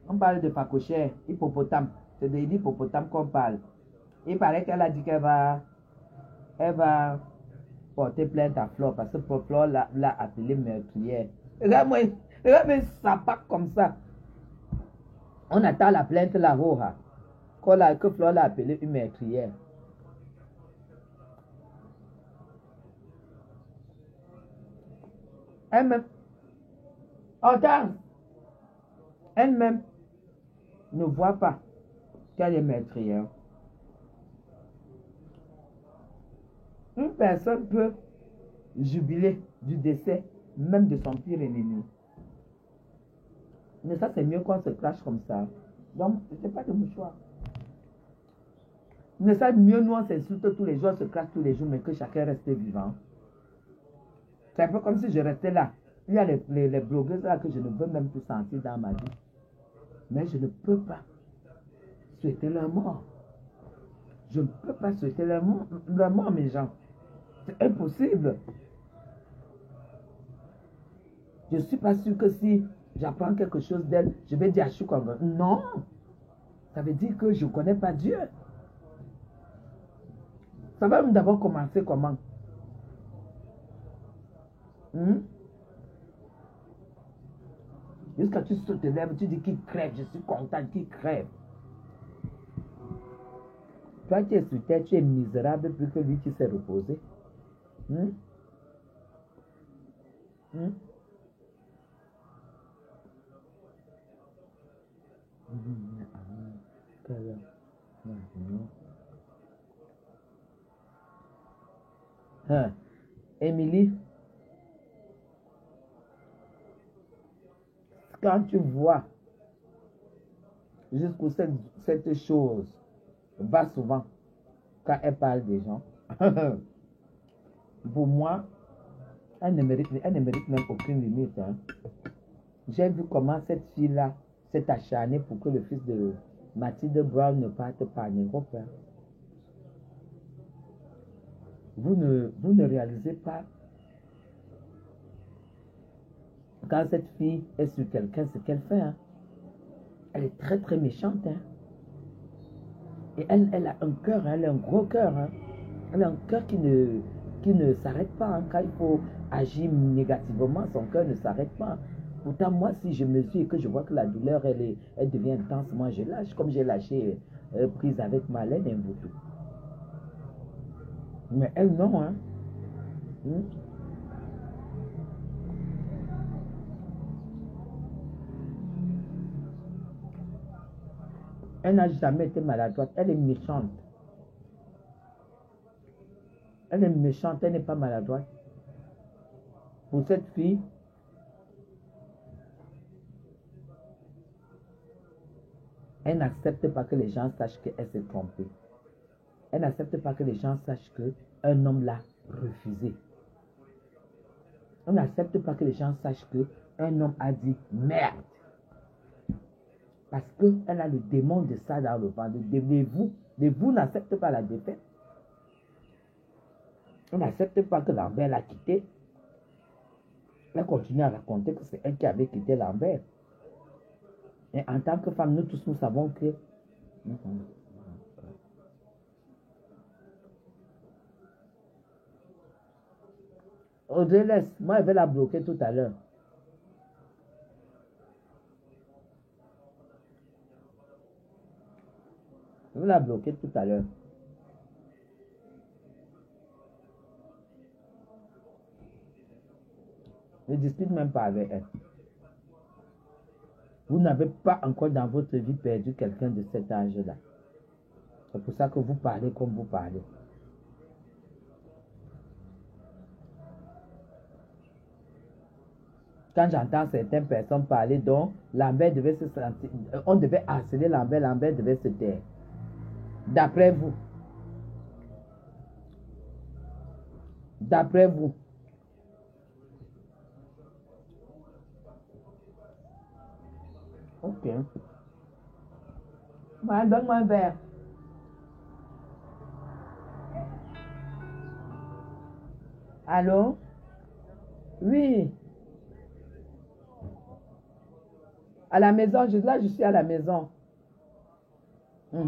On parle de Facochère, hippopotame. C'est de l'hippopotame qu'on parle. Il paraît qu'elle a dit qu'elle va porter plainte à Flore parce que Flore l'a appelée meurtrière. Regarde-moi, ça part comme ça. On attend la plainte là-haut, que Flore l'a appelée une meurtrière. Elle-même, elle-même ne voit pas qu'elle est meurtrière. Une personne peut jubiler du décès même de son pire ennemi. Mais ça, c'est mieux qu'on se crache comme ça. Donc, ce n'est pas de mouchoir. Mais ça, mieux nous, on s'insulte tous les jours, on se crache tous les jours, mais que chacun reste vivant. C'est un peu comme si je restais là. Il y a les blogueuses là que je ne veux même plus sentir dans ma vie. Mais je ne peux pas souhaiter leur mort. Je ne peux pas souhaiter leur mort, mes gens. C'est impossible. Je ne suis pas sûre que si j'apprends quelque chose d'elle, je vais dire, je suis comme... Non. Ça veut dire que je ne connais pas Dieu. Ça va d'abord commencer comment? Jusqu'à tu te lèves, tu dis qu'il crève, je suis content qu'il crève. Toi qui es sur terre, tu es misérable plus que lui qui s'est reposé. Émilie, quand tu vois jusqu'où cette chose va souvent quand elle parle des gens, pour moi, elle ne mérite même aucune limite. Hein. J'ai vu comment cette fille-là s'est acharnée pour que le fils de Mathilde Brown ne parte pas en Europe. Hein. Vous ne réalisez pas quand cette fille est sur quelqu'un, ce qu'elle fait. Hein. Elle est très très méchante. Hein. Et elle a un cœur, hein, elle a un gros cœur. Hein. Elle a un cœur qui ne s'arrête pas. Hein. Quand il faut agir négativement, son cœur ne s'arrête pas. Pourtant, moi, si je mesure et que je vois que la douleur, elle devient intense, moi je lâche, comme j'ai lâché prise avec Marlène et Mboutou. Mais elle, non. Hein. Elle n'a jamais été maladroite. Elle est méchante. Elle est méchante, elle n'est pas maladroite. Pour cette fille, elle n'accepte pas que les gens sachent qu'elle s'est trompée. Elle n'accepte pas que les gens sachent qu'un homme l'a refusé. Elle n'accepte pas que les gens sachent qu'un homme a dit merde. Parce qu'elle a le démon de ça dans le ventre. Vous n'acceptez pas la défaite. On n'accepte pas que Lambert l'a quitté. Elle continue à raconter que c'est elle qui avait quitté Lambert. Et en tant que femme, nous tous, nous savons que... Audrey, laisse. Moi, je vais la bloquer tout à l'heure. Je vais la bloquer tout à l'heure. Ne dispute même pas avec elle. Vous n'avez pas encore dans votre vie perdu quelqu'un de cet âge-là. C'est pour ça que vous parlez comme vous parlez. Quand j'entends certaines personnes parler, donc Lambert devait se sentir, on devait harceler Lambert, Lambert devait se taire. D'après vous. D'après vous. Ok. Ouais, donne-moi un verre. Allô? Oui. À la maison, là je suis à la maison. Oui,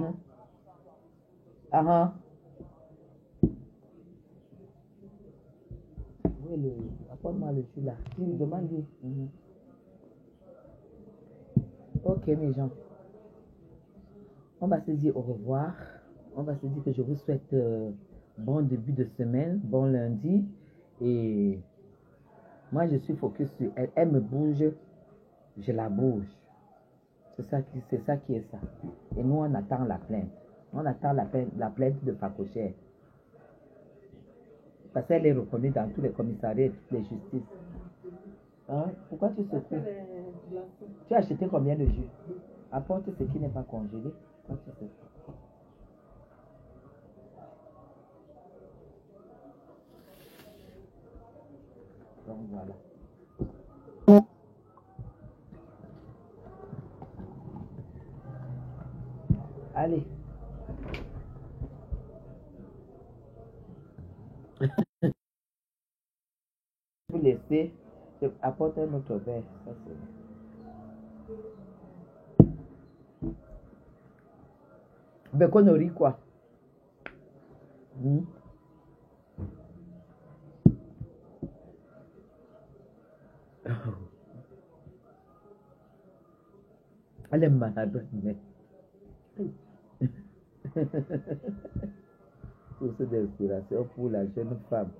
apporte-moi le jus là. Tu demande-lui. Ok, mes gens. On va se dire au revoir. On va se dire que je vous souhaite bon début de semaine, bon lundi. Et moi, je suis focus sur elle. Elle me bouge, je la bouge. C'est ça qui est ça. Et nous, on attend la plainte. On attend la plainte de Facochère. Parce qu'elle est reconnue dans tous les commissariats et toutes les justices. Hein? Pourquoi tu secoues? Tu as acheté combien de jus? Apporte ce qui n'est pas congelé. Quand tu secoues. Donc voilà. Allez. Vous laissez. Je apporte un autre verre. Ça, c'est bon. Bacon au riz, quoi. Elle est malade, mais... Source d'inspiration pour la jeune femme.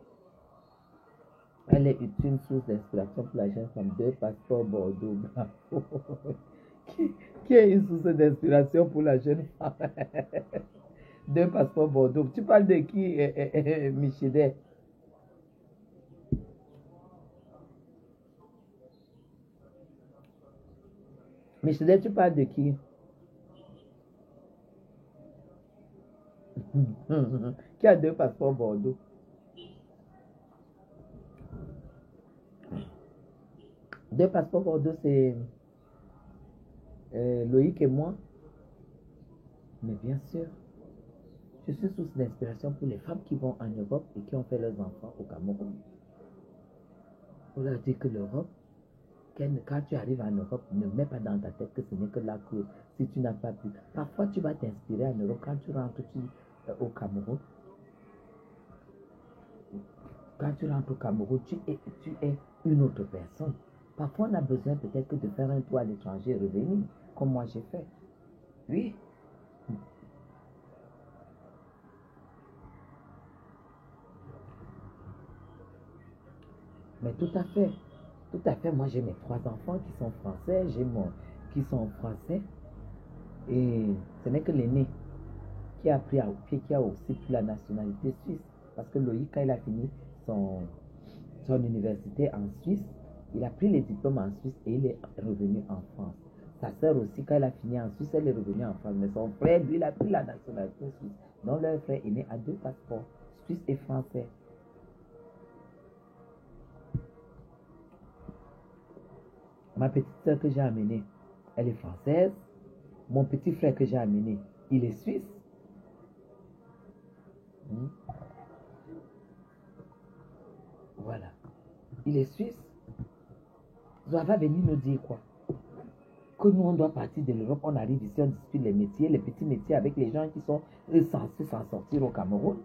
Elle est une source d'inspiration pour la jeune femme. 2 passeports Bordeaux. Qui est une source d'inspiration pour la jeune femme? 2 passeports Bordeaux. Tu parles de qui, Michelet? Michelet, tu parles de qui? Qui a 2 passeports Bordeaux? Deux passeports Bordeaux, c'est Loïc et moi. Mais bien sûr, je suis source d'inspiration pour les femmes qui vont en Europe et qui ont fait leurs enfants au Cameroun. On leur dit que l'Europe, quand tu arrives en Europe, ne mets pas dans ta tête que ce n'est que là que si tu n'as pas pu. Parfois, tu vas t'inspirer en Europe quand tu rentres au Cameroun. Quand tu rentres au Cameroun, tu es une autre personne. Parfois, on a besoin peut-être que de faire un tour à l'étranger et revenir, comme moi j'ai fait. Oui. Mais tout à fait. Tout à fait. Moi, j'ai mes 3 enfants qui sont français. Qui sont français. Et ce n'est que l'aîné qui a pris qui a aussi pris la nationalité suisse. Parce que Loïc, quand il a fini son université en Suisse, il a pris les diplômes en Suisse et il est revenu en France. Sa sœur aussi, quand elle a fini en Suisse, elle est revenue en France. Mais son frère, lui, il a pris la nationalité suisse. Donc leur frère est né à 2 passeports, suisse et français. Ma petite sœur que j'ai amenée, elle est française. Mon petit frère que j'ai amené, il est suisse. Voilà. Il est suisse. Ça va venir nous dire quoi? Que nous, on doit partir de l'Europe, on arrive ici, on discute les métiers, les petits métiers avec les gens qui sont censés s'en sortir au Cameroun.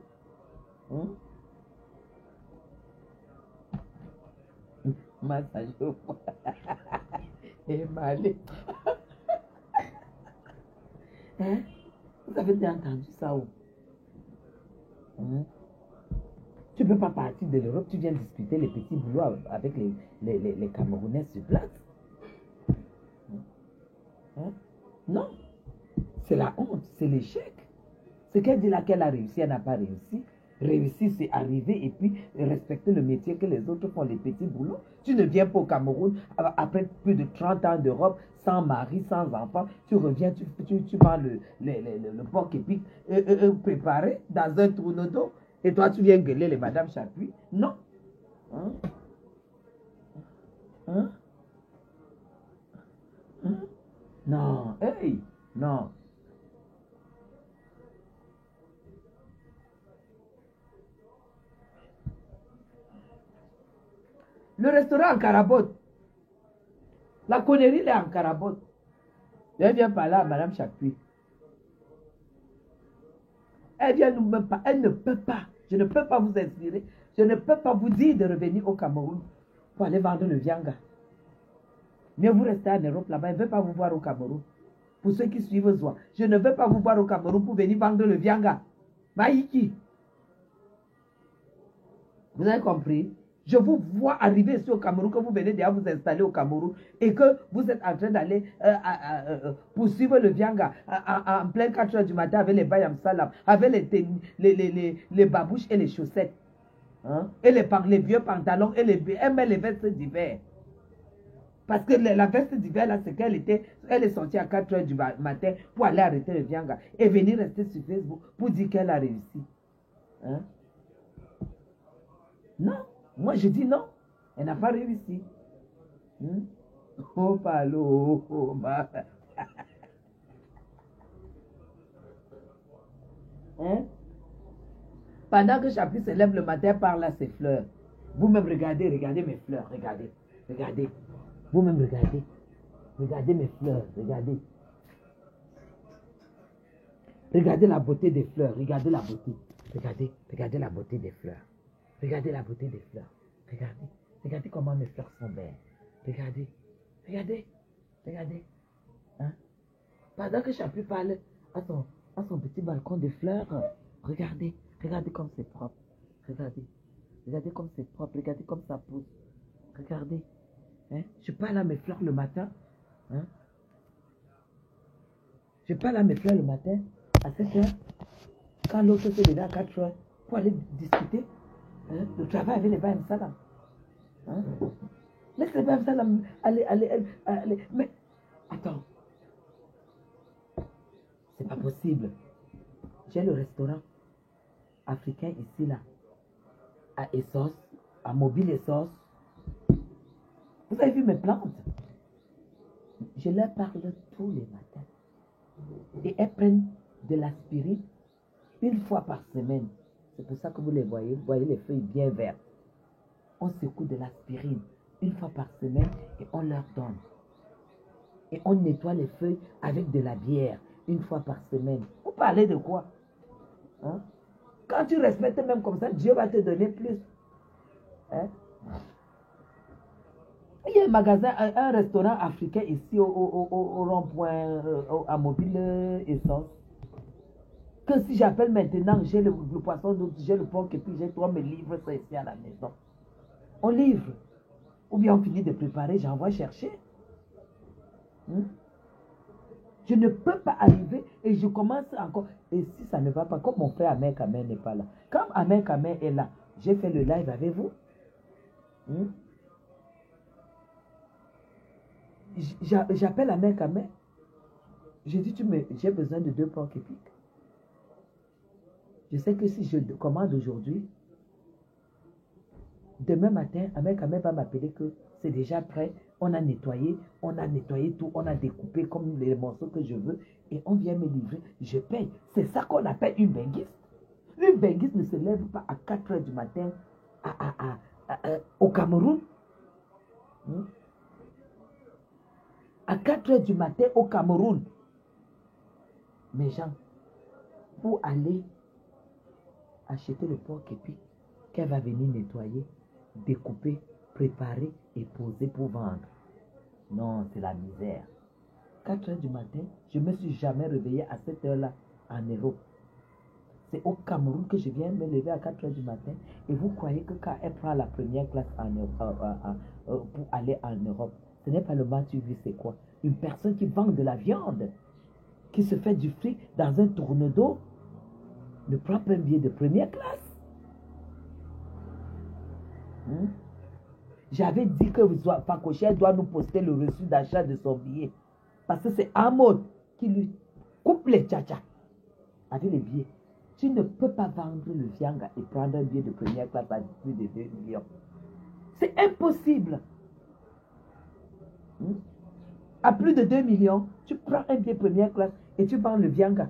Massage. Et malé. Hein? Vous avez bien entendu ça où? Tu ne peux pas partir de l'Europe, tu viens discuter les petits boulots avec les Camerounais sur place. Non, c'est la honte, c'est l'échec. Ce qu'elle dit là qu'elle a réussi, elle n'a pas réussi. Réussir, c'est arriver et puis respecter le métier que les autres font, les petits boulots. Tu ne viens pas au Cameroun après plus de 30 ans d'Europe, sans mari, sans enfant. Tu reviens, tu vends le porc épic préparé dans un tourneau d'eau. Et toi, tu viens gueuler les Madame Chapuis. Non. Non. Hey, non. Le restaurant en carabote. La connerie, elle est en carabote. Elle vient parler à Madame Chapuis. Elle vient nous même pas. Elle ne peut pas. Je ne peux pas vous inspirer. Je ne peux pas vous dire de revenir au Cameroun pour aller vendre le vianga. Mais vous restez en Europe là-bas. Elle ne veut pas vous voir au Cameroun. Pour ceux qui suivent Zoa. Je ne veux pas vous voir au Cameroun pour venir vendre le vianga. Maïki. Vous avez compris? Je vous vois arriver ici au Cameroun, que vous venez déjà vous installer au Cameroun et que vous êtes en train d'aller poursuivre le vianga en plein 4 heures du matin avec les bayam salam, avec les babouches et les chaussettes. Hein? Et les vieux pantalons et les vestes d'hiver. Parce que la veste d'hiver, là, c'est elle est sortie à 4 heures du matin pour aller arrêter le vianga et venir rester sur Facebook pour dire qu'elle a réussi. Hein? Non. Moi, je dis non. Elle n'a pas réussi. Oh, palo, oh, ma. Hein? Pendant que Chapuis se lève le matin, parle à ses fleurs. Vous-même, regardez mes fleurs. Regardez. Vous-même, regardez. Regardez mes fleurs. Regardez. Regardez la beauté des fleurs. Regardez la beauté. Regardez la beauté des fleurs. Regardez la beauté des fleurs. Regardez comment mes fleurs sont belles. Regardez. Hein? Pendant que Chapuis parle à son petit balcon de fleurs, regardez comme c'est propre. Regardez comme c'est propre. Regardez comme ça pousse. Regardez. Hein? Je parle à mes fleurs le matin. Hein? Je parle à mes fleurs le matin à 7 heures. Quand l'autre se lève à 4 heures pour aller discuter. Hein? Le travail avec les Bayam Salam. Hein? Laisse les Bayam Salam aller. Mais, attends. C'est pas possible. J'ai le restaurant africain ici, là. À Essos, à Mobile Essos. Vous avez vu mes plantes? Je leur parle tous les matins. Et elles prennent de l'aspirine 1 fois par semaine. C'est pour ça que vous les voyez. Vous voyez les feuilles bien vertes. On secoue de l'aspirine 1 fois par semaine et on leur donne. Et on nettoie les feuilles avec de la bière 1 fois par semaine. Vous parlez de quoi? Hein? Quand tu respectes même comme ça, Dieu va te donner plus. Hein? Il y a un magasin, un restaurant africain ici au rond-point, à Mobile Essence. Que si j'appelle maintenant, j'ai le poisson, j'ai le porc et puis j'ai 3 me livres ça ici à la maison. On livre. Ou bien on finit de préparer, j'envoie chercher. Je ne peux pas arriver et je commence encore. Et si ça ne va pas, comme mon frère Amen Kamen n'est pas là. Quand Amen Kamen est là, j'ai fait le live avec vous. Hmm? J'appelle Amen Kamen. Je dis, j'ai besoin de 2 porcs épiques. Je sais que si je commande aujourd'hui, demain matin, Amen Kamen va m'appeler que c'est déjà prêt. On a nettoyé tout, on a découpé comme les morceaux que je veux et on vient me livrer. Je paye. C'est ça qu'on appelle une benguiste. Une benguiste ne se lève pas à 4 heures du matin au Cameroun. Hmm? À 4 heures du matin au Cameroun. Mes gens, pour aller acheter le porc épic qu'elle va venir nettoyer, découper, préparer et poser pour vendre. Non, c'est la misère. 4 heures du matin, je ne me suis jamais réveillé à cette heure-là en Europe. C'est au Cameroun que je viens me lever à 4 heures du matin. Et vous croyez que quand elle prend la première classe pour aller en Europe, ce n'est pas le Mathieu, c'est quoi? Une personne qui vend de la viande, qui se fait du fric dans un tourne d'eau, ne prend pas un billet de première classe. Hmm? J'avais dit que Facochère doit nous poster le reçu d'achat de son billet. Parce que c'est Amod qui lui coupe les tchatchas avec les billets. Tu ne peux pas vendre le vianga et prendre un billet de première classe à plus de 2 millions. C'est impossible. Hmm? À plus de 2 millions, tu prends un billet de première classe et tu vends le vianga.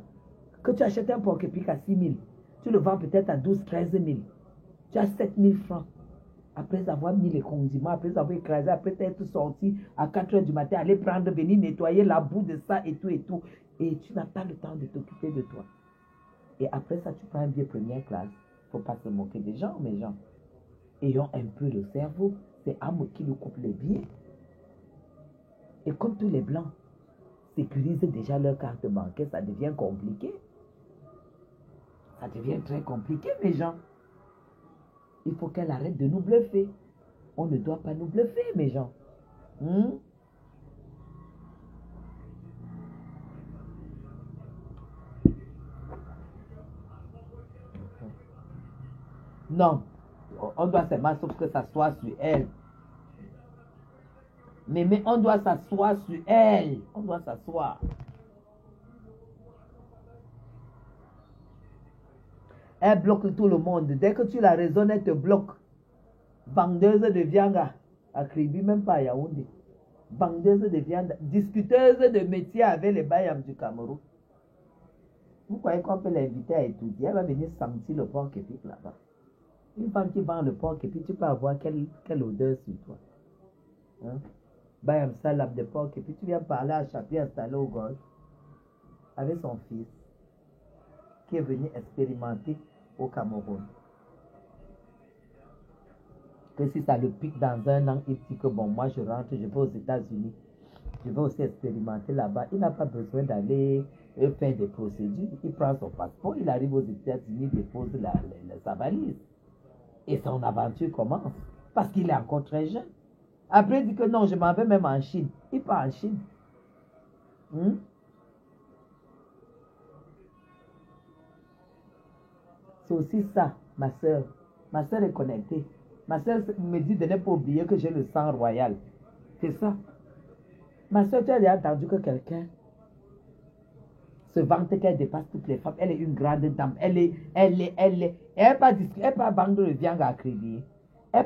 Que tu achètes un porc épic à 6 000. Tu le vends peut-être à 12 000, 13 000. Tu as 7 000 francs. Après avoir mis les condiments, après avoir écrasé, après être sorti à 4 heures du matin, aller prendre, venir nettoyer la boue de ça et tout et tout. Et tu n'as pas le temps de t'occuper de toi. Et après ça, tu prends un billet première classe. Il ne faut pas se moquer des gens, mes gens. Ayons un peu le cerveau. C'est Amo qui nous coupe les billets. Et comme tous les Blancs sécurisent déjà leur carte bancaire, ça devient compliqué. Ça devient très compliqué, mes gens. Il faut qu'elle arrête de nous bluffer. On ne doit pas nous bluffer, mes gens. Hmm? Non. On doit seulement, sauf que s'asseoir sur elle. Mais on doit s'asseoir sur elle. On doit s'asseoir. Elle bloque tout le monde. Dès que tu la raisonnes, elle te bloque. Vendeuse de viande à Kribi, même pas à Yaoundé. Vendeuse de viande, discuteuse de métier avec les Bayams du Cameroun. Vous croyez qu'on peut l'inviter à étudier? Elle va venir sentir le porc épic là-bas. Une femme qui vend le porc épic, tu peux avoir quelle odeur sur toi. Hein? Bayam Salam de porc épic, tu viens parler à Chapier installé au golf avec son fils qui est venu expérimenter au Cameroun. Que si ça le pique dans un an, il dit que bon, moi je rentre, je vais aux États-Unis, je vais aussi expérimenter là-bas. Il n'a pas besoin d'aller faire des procédures. Il prend son passeport, il arrive aux États-Unis, dépose sa valise. Et son aventure commence. Parce qu'il est encore très jeune. Après, il dit que non, je m'en vais même en Chine. Il part en Chine. C'est aussi ça, ma soeur. Ma soeur est connectée. Ma soeur me dit de ne pas oublier que j'ai le sang royal. C'est ça. Ma soeur, tu as déjà entendu que quelqu'un se vante qu'elle dépasse toutes les femmes. Elle est une grande dame. Elle pas vendre le viande à crédit. Elle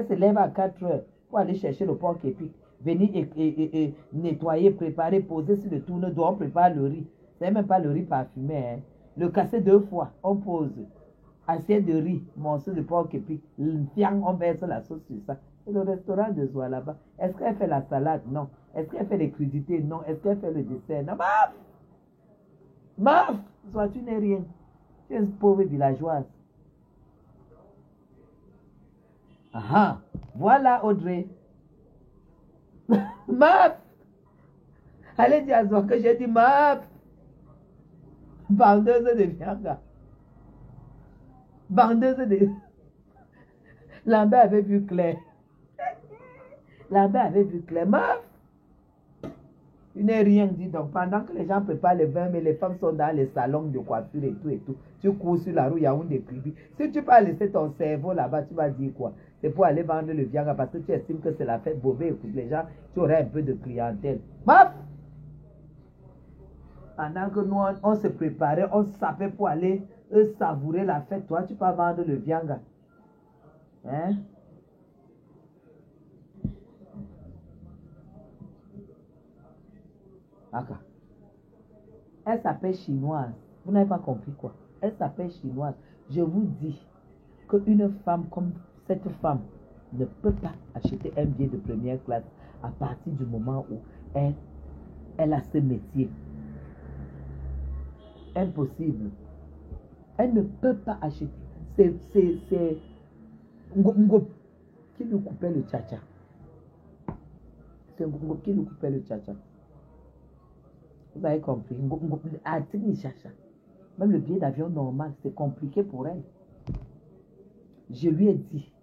se lève à 4 heures pour aller chercher le porc épic. Venir et nettoyer, préparer, poser sur le tourne d'eau. On prépare le riz. Ce n'est même pas le riz parfumé. Hein. Le casser 2 fois, on pose. Assiette de riz, morceau de porc épic. On verse la sauce sur ça. C'est le restaurant de Zoa là-bas. Est-ce qu'elle fait la salade? Non. Est-ce qu'elle fait les crudités? Non. Est-ce qu'elle fait le dessert? Non. Maf! Maf! Zoa, tu n'es rien. Tu es une pauvre villageoise. Ah, voilà Audrey. Maf! Allez dire à Zoa que j'ai dit Maf! Vendeuse de viande. Vendeuse de... Lambert avait vu clair. Lambert avait vu clair. Maf! Tu n'es rien dit. Donc, pendant que les gens préparent le vin, mais les femmes sont dans les salons de coiffure et tout et tout. Tu cours sur la rue, il y a une Kribi. Si tu peux laisser ton cerveau là-bas, tu vas dire quoi? C'est pour aller vendre le viagra parce que tu estimes que c'est la fête bobée. Écoute, les gens, tu aurais un peu de clientèle. Paf! Pendant que nous, on se préparait, on sapait pour aller savourer la fête. Toi, tu peux vendre le viagra. Hein? D'accord. Elle s'appelle chinoise. Vous n'avez pas compris quoi? Elle s'appelle chinoise. Je vous dis qu'une femme comme cette femme ne peut pas acheter un billet de première classe à partir du moment où elle a ce métier. Impossible. Elle ne peut pas acheter. C'est Ngop qui lui coupait le tcha-tcha. C'est Ngop qui lui coupait le tcha-tcha. Vous avez compris? Même le billet d'avion normal, c'est compliqué pour elle. Je lui ai dit,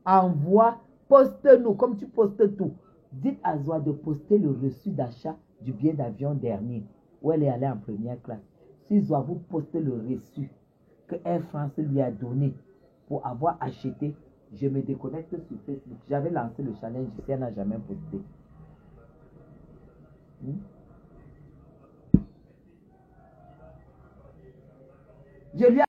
envoie, poste-nous, comme tu postes tout. Dites à Zoa de poster le reçu d'achat du billet d'avion dernier, où elle est allée en première classe. Si Zoa vous poste le reçu que Air France lui a donné pour avoir acheté, je me déconnecte sur Facebook. J'avais lancé le challenge, si elle n'a jamais posté. Je lui ai